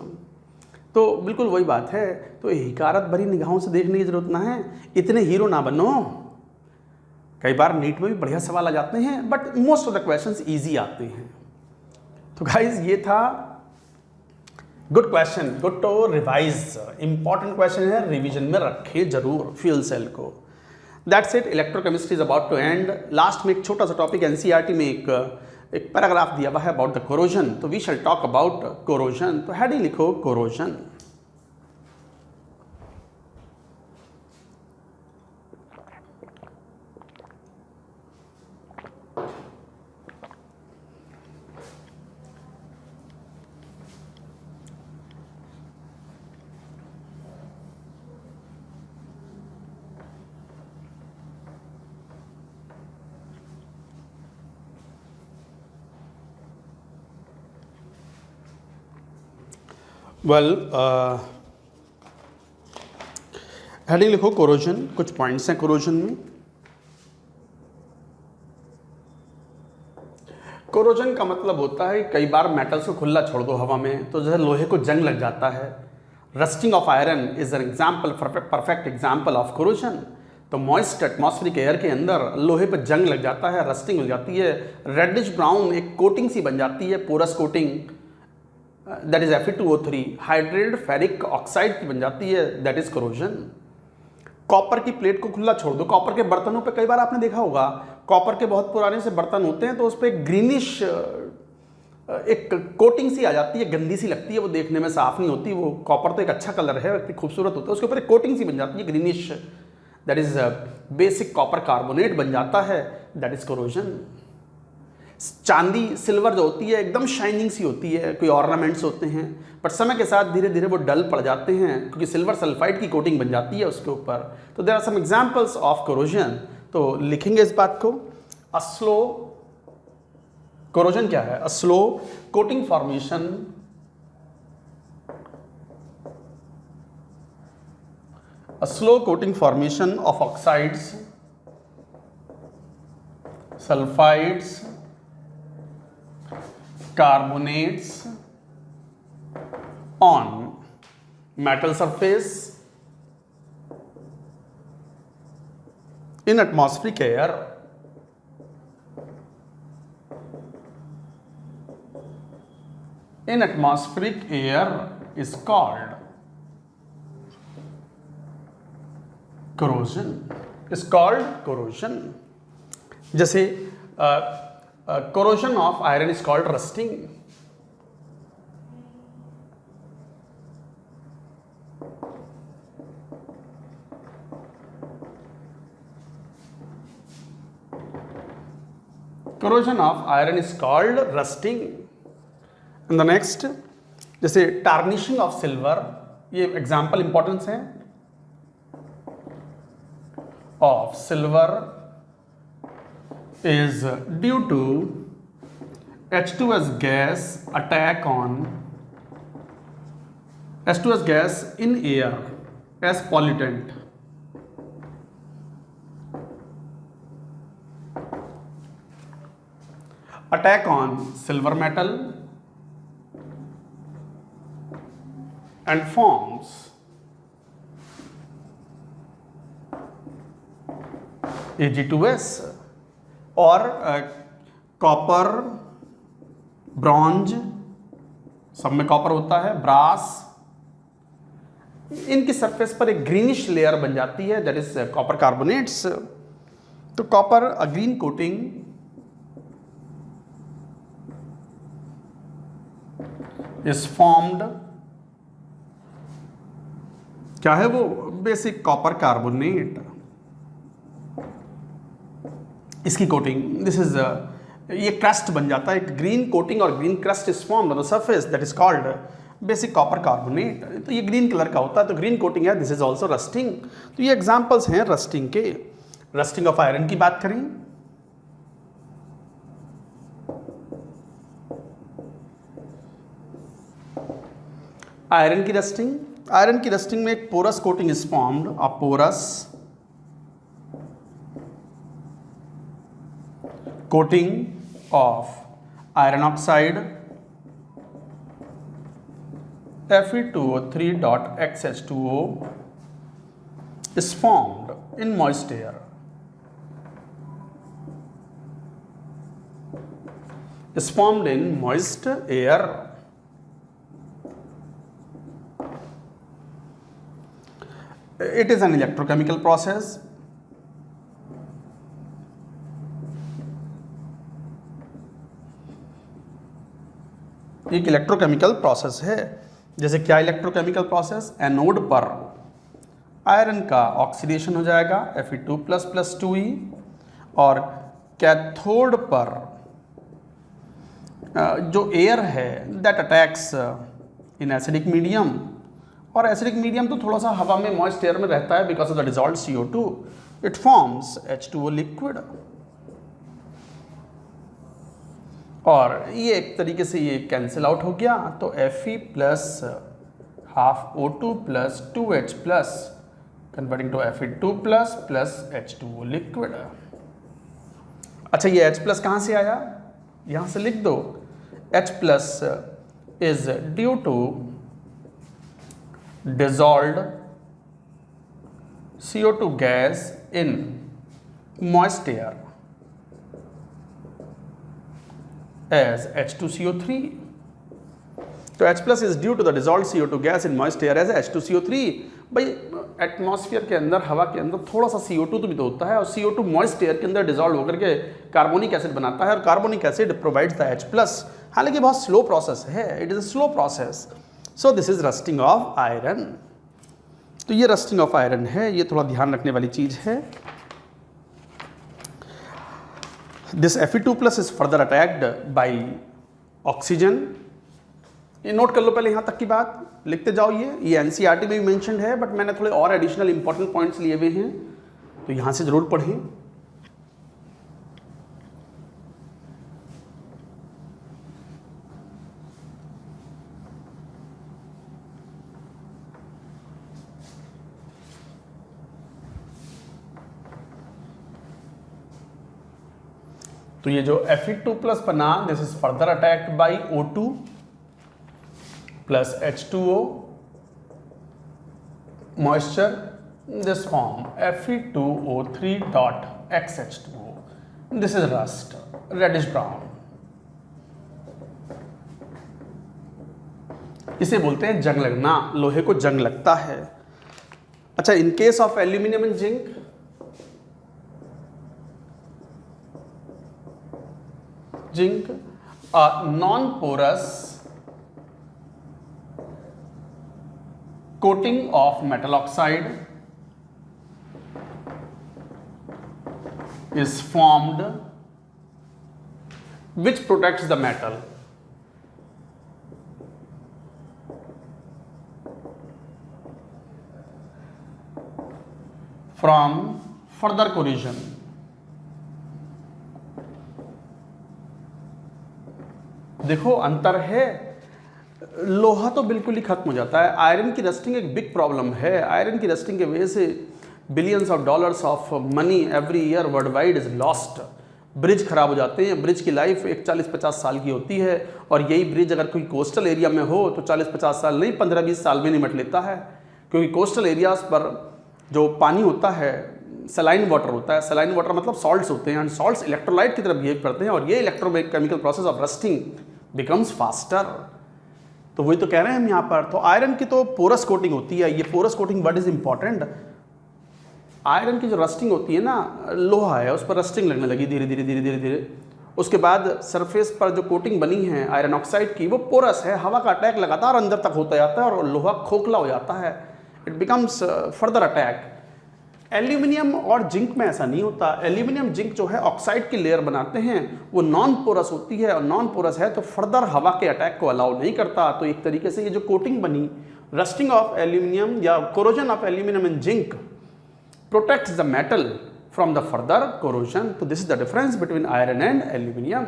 तो बिल्कुल वही बात है। तो हिकारत भरी निगाहों से देखने की जरूरत ना है, इतने हीरो ना बनो। कई बार नीट में भी बढ़िया सवाल आ जाते हैं, but most of the questions easy आते हैं। तो गाइज ये था good question, good to revise, important question है, रिवीजन में रखे जरूर फ्यूल सेल को। That's it, electrochemistry is about to end. Last में एक छोटा सा टॉपिक एनसीईआरटी में एक पैराग्राफ दिया हुआ है अबाउट द कोरोजन, तो we shall talk about corrosion. तो हेडिंग लिखो कोरोजन। वेल, हेडिंग लिखो कोरोजन। कुछ पॉइंट्स हैं कोरोजन में। कोरोजन का मतलब होता है कई बार मेटल्स को खुला छोड़ दो हवा में तो जैसे लोहे को जंग लग जाता है। Rusting of iron is an example, perfect example of corrosion. तो मॉइस्ट एटमॉस्फेरिक एयर के अंदर लोहे पर जंग लग जाता है, रस्टिंग हो जाती है, रेडिश ब्राउन एक कोटिंग सी बन जाती है, porous coating, that is Fe2O3, hydrated ferric oxide की बन जाती है, दैट इज कोरोजन। कॉपर की प्लेट को खुला छोड़ दो। कॉपर के बर्तनों पे कई बार आपने देखा होगा, कॉपर के बहुत पुराने से बर्तन होते हैं तो उस पर एक ग्रीनिश एक कोटिंग सी आ जाती है, गंदी सी लगती है, वो देखने में साफ नहीं होती। वो कॉपर तो एक अच्छा कलर है, इतनी खूबसूरत होता है, उसके ऊपर एक कोटिंग सी बन जाती है greenish, that is basic copper carbonate बन जाता है, दैट इज कोरोजन। चांदी सिल्वर जो होती है एकदम शाइनिंग सी होती है, कोई ऑर्नामेंट्स होते हैं, पर समय के साथ धीरे धीरे वो डल पड़ जाते हैं क्योंकि सिल्वर सल्फाइड की कोटिंग बन जाती है उसके ऊपर। तो there are some examples of corrosion. तो लिखेंगे इस बात को। अ स्लो कोरोजन क्या है? A slow coating formation of oxides, sulphides, carbonates on metal surface in atmospheric air is called corrosion। जैसे corrosion of iron is called rusting। corrosion of iron is called rusting। and the next, जैसे tarnishing of silver, ये example importance है, of silver is due to H2S gas attack on H2S gas in air as pollutant। attack on silver metal and forms Ag2S। और copper, bronze, सब में copper होता है, brass, इनकी surface पर एक ग्रीनिश लेयर बन जाती है, दैट इज कॉपर कार्बोनेट्स। तो copper a green coating is formed, क्या है वो? बेसिक कॉपर कार्बोनेट, इसकी कोटिंग, दिस इज ये क्रस्ट बन जाता है, एक ग्रीन कोटिंग और green crust is formed on the surface, that is called basic copper carbonate. तो ये ग्रीन कलर का होता है, तो ग्रीन कोटिंग है, दिस इज ऑल्सो रस्टिंग। तो ये एग्जांपल्स हैं रस्टिंग के। रस्टिंग ऑफ आयरन की बात करें, आयरन की रस्टिंग में एक porous coating is formed, a porous coating of iron oxide Fe2O3.XH2O is formed in moist air। It is an electrochemical process. एक इलेक्ट्रोकेमिकल प्रोसेस है। जैसे क्या इलेक्ट्रोकेमिकल प्रोसेस, एनोड पर आयरन का ऑक्सीडेशन हो जाएगा Fe2++2e, और कैथोड पर जो एयर है that attacks in acidic medium, और एसिडिक मीडियम तो थोड़ा सा हवा में मॉइस्ट एयर में रहता है because of the dissolved CO2, it forms H2O liquid. और ये एक तरीके से ये कैंसिल आउट हो गया, तो Fe plus half O2 plus 2H plus converting to Fe2 plus H2O liquid. अच्छा, ये H प्लस कहाँ से आया, यहाँ से लिख दो, H plus is due to dissolved CO2 gas in moist air as H2CO3. तो H plus is due to the dissolved CO2 gas in moist air as H2CO3। भाई एटमॉस्फेयर के अंदर, हवा के अंदर थोड़ा सा CO2 तो भी तो होता है, और CO2 मॉइस्ट एयर के अंदर डिजॉल्व होकर के कार्बोनिक एसिड बनाता है, और carbonic acid provides the H plus. हालांकि बहुत स्लो प्रोसेस है, it is a slow process. So this is rusting of iron. तो ये रस्टिंग ऑफ आयरन है, ये थोड़ा ध्यान रखने वाली चीज है। This Fe2+ is further attacked by oxygen. ये नोट कर लो पहले, यहाँ तक की बात लिखते जाओ। ये NCERT में भी मेंशन्ड है, बट मैंने थोड़े और एडिशनल इंपॉर्टेंट पॉइंट्स लिए हुए हैं, तो यहाँ से जरूर पढ़ें। तो ये जो Fe2+ बना, this is further attacked by O2 plus H2O moisture, this form Fe2O3 dot XH2O, this is rust, reddish brown. इसे बोलते हैं जंग लगना, लोहे को जंग लगता है। अच्छा, in case of aluminium and zinc, zinc non-porous coating of metal oxide is formed which protects the metal from further corrosion। देखो अंतर है, लोहा तो बिल्कुल ही खत्म हो जाता है। आयरन की रस्टिंग एक बिग प्रॉब्लम है। आयरन की रस्टिंग की वजह से billions of dollars of money every year world wide is lost. Bridge खराब हो जाते हैं, ब्रिज की लाइफ एक 40-50 साल की होती है, और यही ब्रिज अगर कोई कोस्टल एरिया में हो तो 40-50 साल नहीं, 15-20 साल में निमट लेता है, क्योंकि कोस्टल एरियाज पर जो पानी होता है सलाइन वाटर होता है। सलाइन वाटर मतलब सॉल्ट्स होते हैं, एंड सॉल्ट्स इलेक्ट्रोलाइट की तरह बिहेव करते हैं, और ये electrochemical process of rusting becomes faster. तो वही तो कह रहे हैं हम यहाँ पर। तो आयरन की तो पोरस कोटिंग होती है। ये porous coating what is important, iron की जो रस्टिंग होती है ना, लोहा है उस पर रस्टिंग लगने लगी धीरे धीरे धीरे धीरे धीरे। उसके बाद सरफेस पर जो कोटिंग बनी है आयरन ऑक्साइड की, वो पोरस है, हवा का अटैक लगातार अंदर तक होता जाता है और लोहा खोखला हो जाता है, it becomes further attack. Aluminium और जिंक में ऐसा नहीं होता। एल्यूमिनियम जिंक जो है ऑक्साइड की लेयर बनाते हैं, वो नॉन पोरस होती है, और नॉन पोरस है तो फर्दर हवा के अटैक को अलाउ नहीं करता। तो एक तरीके से ये जो कोटिंग बनी, रस्टिंग ऑफ एल्यूमिनियम या corrosion of aluminium and zinc protects the metal from the further corrosion. तो this is the difference between iron and aluminium.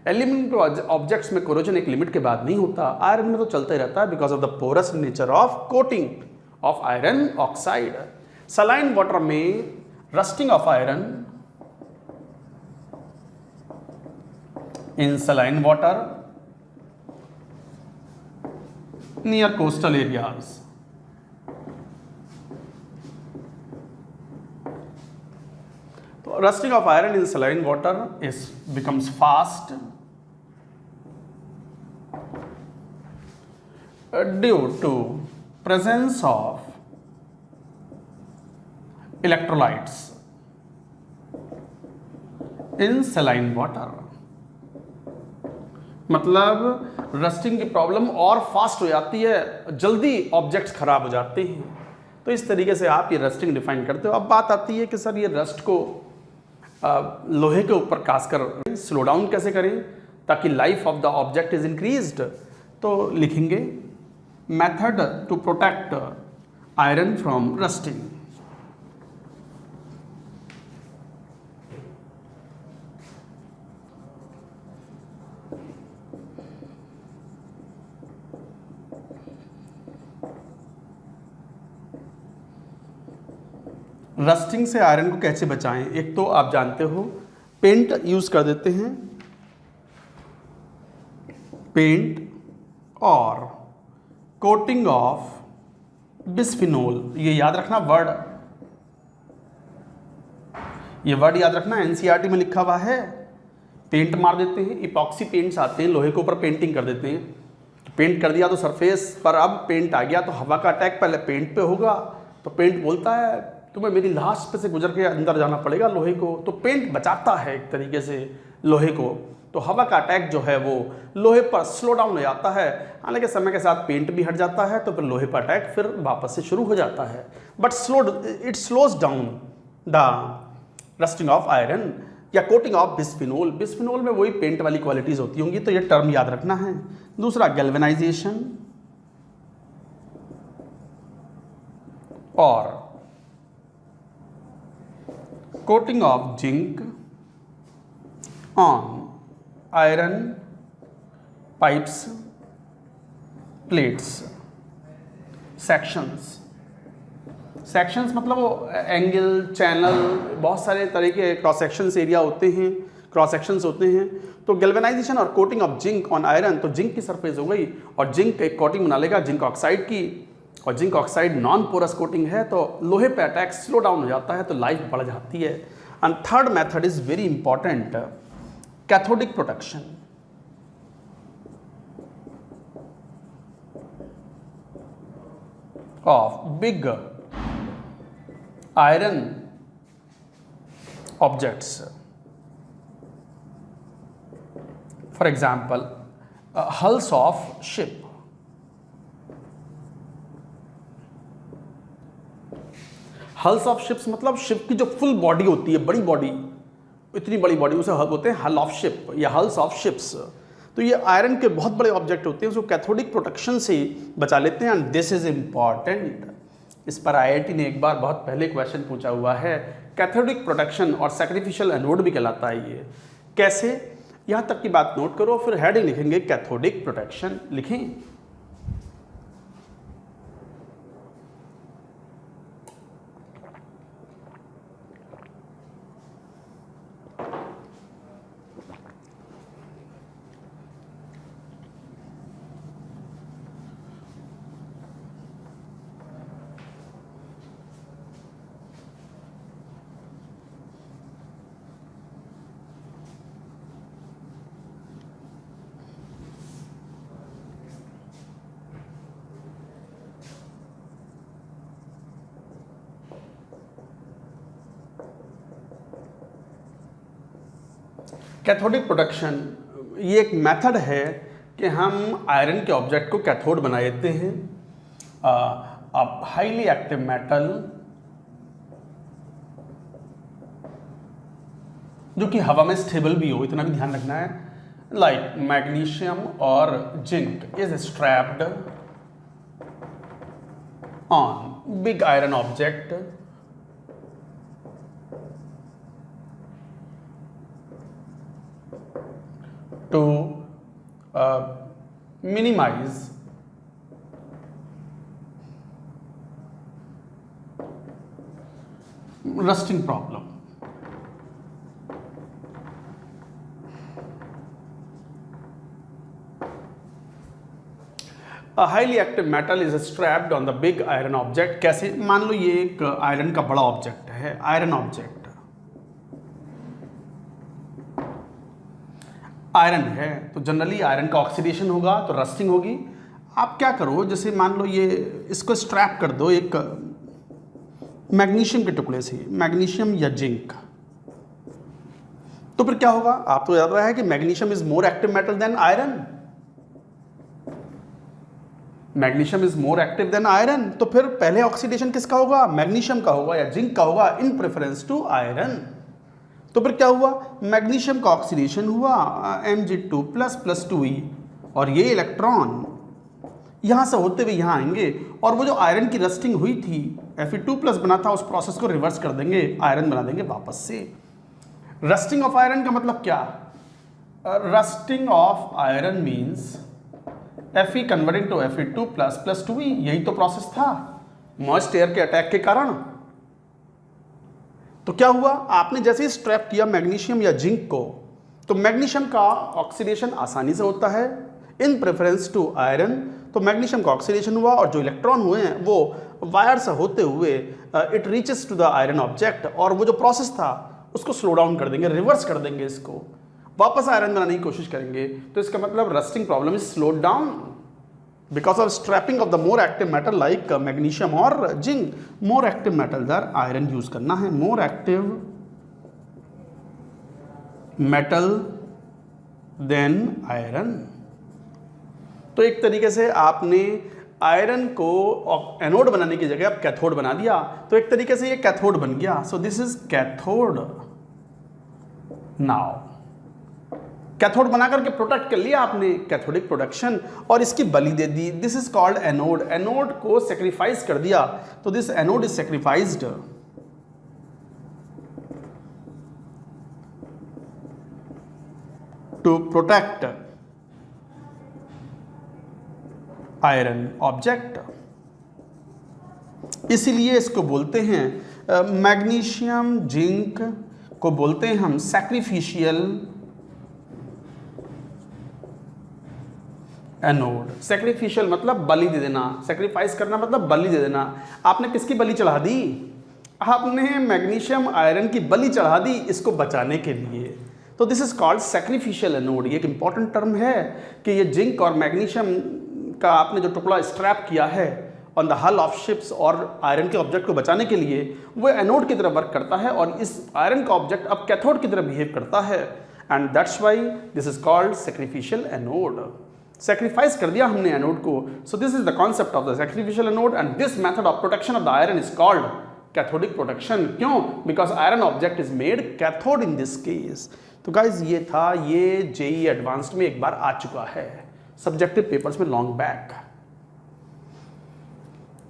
Aluminium के ऑब्जेक्ट्स में कोरोजन एक लिमिट के बाद नहीं होता, आयरन में तो चलता ही रहता है because of the porous nature of coating of iron oxide. Saline water में rusting of iron in saline water near coastal areas. तो rusting of iron in saline water is becomes fast due to presence of electrolytes in saline water. मतलब रस्टिंग की problem और fast हो जाती है, जल्दी ऑब्जेक्ट्स खराब हो जाते हैं। तो इस तरीके से आप ये रस्टिंग डिफाइन करते हो। अब बात आती है कि सर ये रस्ट को लोहे के ऊपर खास कर स्लो डाउन कैसे करें ताकि life of the object is increased. तो लिखेंगे method to protect iron from rusting. Rusting से आयरन को कैसे बचाएं? एक तो आप जानते हो पेंट यूज कर देते हैं, पेंट और कोटिंग ऑफ बिस्फिनोल। ये याद रखना वर्ड, ये वर्ड याद रखना, एनसीईआरटी में लिखा हुआ है। पेंट मार देते हैं, इपॉक्सी पेंट्स आते हैं, लोहे के ऊपर पेंटिंग कर देते हैं। पेंट कर दिया तो सरफेस पर अब पेंट आ गया तो हवा का अटैक पहले पेंट पे होगा, तो पेंट बोलता है तुम्हें मेरी लाश पे से गुजर के अंदर जाना पड़ेगा लोहे को। तो पेंट बचाता है एक तरीके से लोहे को। तो हवा का अटैक जो है वो लोहे पर स्लो डाउन हो जाता है। हालांकि समय के साथ पेंट भी हट जाता है तो फिर लोहे पर अटैक फिर वापस से शुरू हो जाता है, but it slows down the rusting of iron या कोटिंग ऑफ बिस्फिनोल। बिस्फिनोल में वही पेंट वाली क्वालिटीज होती होंगी, तो ये टर्म याद रखना है। दूसरा गैल्वेनाइजेशन और coating of zinc on iron pipes plates. Sections, sections मतलब वो एंगल, चैनल, बहुत सारे तरह के क्रॉस सेक्शंस एरिया होते हैं, क्रॉस सेक्शंस होते हैं। तो गैल्वेनाइजेशन और coating of zinc on iron, तो जिंक की सरफेस हो गई और जिंक एक कोटिंग बना लेगा जिंक ऑक्साइड की, और zinc oxide non porous coating है तो लोहे पे अटैक स्लो डाउन हो जाता है, तो लाइफ बढ़ जाती है। And third method is very important, cathodic protection. Of big iron objects, for example hulls of ship. Hulls of ships मतलब शिप की जो फुल बॉडी होती है, बड़ी बॉडी, इतनी बड़ी बॉडी, उसे बोलते हैं हल ऑफ शिप या हल्स ऑफ शिप्स। तो ये आयरन के बहुत बड़े ऑब्जेक्ट होते हैं, उसको कैथोडिक प्रोटेक्शन से बचा लेते हैं। एंड दिस इज इम्पॉर्टेंट, इस पर आईआईटी ने एक बार बहुत पहले क्वेश्चन पूछा हुआ है। कैथोडिक प्रोटेक्शन और सैक्रिफिशियल एनोड भी कहलाता है ये। कैसे, यहाँ तक की बात नोट करो, फिर हेडिंग लिखेंगे कैथोडिक प्रोटेक्शन लिखें। कैथोडिक प्रोटेक्शन ये एक मेथड है कि हम आयरन के ऑब्जेक्ट को कैथोड बना देते हैं। अब हाईली एक्टिव मेटल जो कि हवा में स्टेबल भी हो, इतना भी ध्यान रखना है, लाइक मैग्नीशियम और zinc is strapped on big iron object to minimize rusting problem. A highly active metal is strapped on the big iron object. कैसे, मान लो ये एक आयरन का बड़ा ऑब्जेक्ट है, आयरन ऑब्जेक्ट आयरन है, तो जनरली आयरन का ऑक्सीडेशन होगा तो रस्टिंग होगी। आप क्या करो, जैसे मान लो ये इसको स्ट्रैप कर दो एक मैग्नीशियम के टुकड़े से, मैग्नीशियम या जिंक, तो फिर क्या होगा? आप तो याद रहा है कि magnesium is more active metal than iron, magnesium is more active than iron, तो फिर पहले ऑक्सीडेशन किसका होगा? मैग्नीशियम का होगा या जिंक का होगा इन प्रेफरेंस टू आयरन। तो फिर क्या हुआ? मैग्नीशियम का ऑक्सीडेशन हुआ Mg2+ 2e, और ये इलेक्ट्रॉन यहां से होते हुए यहां आएंगे और वो जो आयरन की रस्टिंग हुई थी, Fe2+ बना था, उस प्रोसेस को रिवर्स कर देंगे, आयरन बना देंगे वापस से। रस्टिंग ऑफ आयरन का मतलब क्या? Rusting of iron means Fe converting to Fe2+ 2e, यही तो प्रोसेस था मॉइस्ट एयर के अटैक के कारण। तो क्या हुआ? आपने जैसे ही स्ट्रैप किया मैग्नीशियम या जिंक को, तो मैग्नीशियम का ऑक्सीडेशन आसानी से होता है इन प्रेफरेंस टू आयरन, तो मैग्नीशियम का ऑक्सीडेशन हुआ और जो इलेक्ट्रॉन हुए हैं वो वायर से होते हुए it reaches to the iron object, और वो जो प्रोसेस था उसको स्लो डाउन कर देंगे, रिवर्स कर देंगे, इसको वापस आयरन बनाने की कोशिश करेंगे। तो इसका मतलब rusting problem is slowed down because of strapping of the more active metal like magnesium और zinc. More active metal than iron use करना है, more active metal than iron. तो एक तरीके से आपने आयरन को एनोड बनाने की जगह अब कैथोड बना दिया, तो एक तरीके से ये कैथोड बन गया। सो this is cathode. Now cathode बना करके प्रोटेक्ट कर लिया आपने, कैथोडिक प्रोटेक्शन, और इसकी बलि दे दी। This is called anode. Anode को सेक्रीफाइस कर दिया, तो this anode is sacrificed to protect iron object. इसीलिए इसको बोलते हैं मैग्नीशियम जिंक को बोलते हैं हम सैक्रिफिशियल एनोड। सैक्रिफिशियल मतलब बलि दे देना, सैक्रिफाइस करना मतलब बलि दे देना। आपने किसकी बलि चढ़ा दी? आपने मैग्नीशियम आयरन की बलि चढ़ा दी इसको बचाने के लिए। तो this is called sacrificial anode. ये एक इंपॉर्टेंट टर्म है कि ये जिंक और मैग्नीशियम का आपने जो टुकड़ा स्ट्रैप किया है ऑन द हल ऑफ शिप्स और आयरन के ऑब्जेक्ट को बचाने के लिए, वो एनोड की तरह वर्क करता है और इस आयरन का ऑब्जेक्ट अब कैथोड की तरह बिहेव करता है, and that's why this is called sacrificial anode. Sacrifice कर दिया हमने एनोड को। So this is the concept of the sacrificial anode, and this method of protection of the iron is called cathodic protection. क्यों? Because iron object is made cathode in this case. तो guys ये था, ये JEE advanced में एक बार आ चुका है, subjective papers में long back.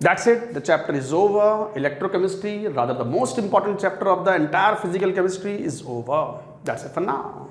That's it, the chapter is over. Electrochemistry, rather the most important chapter of the entire physical chemistry, is over. That's it for now.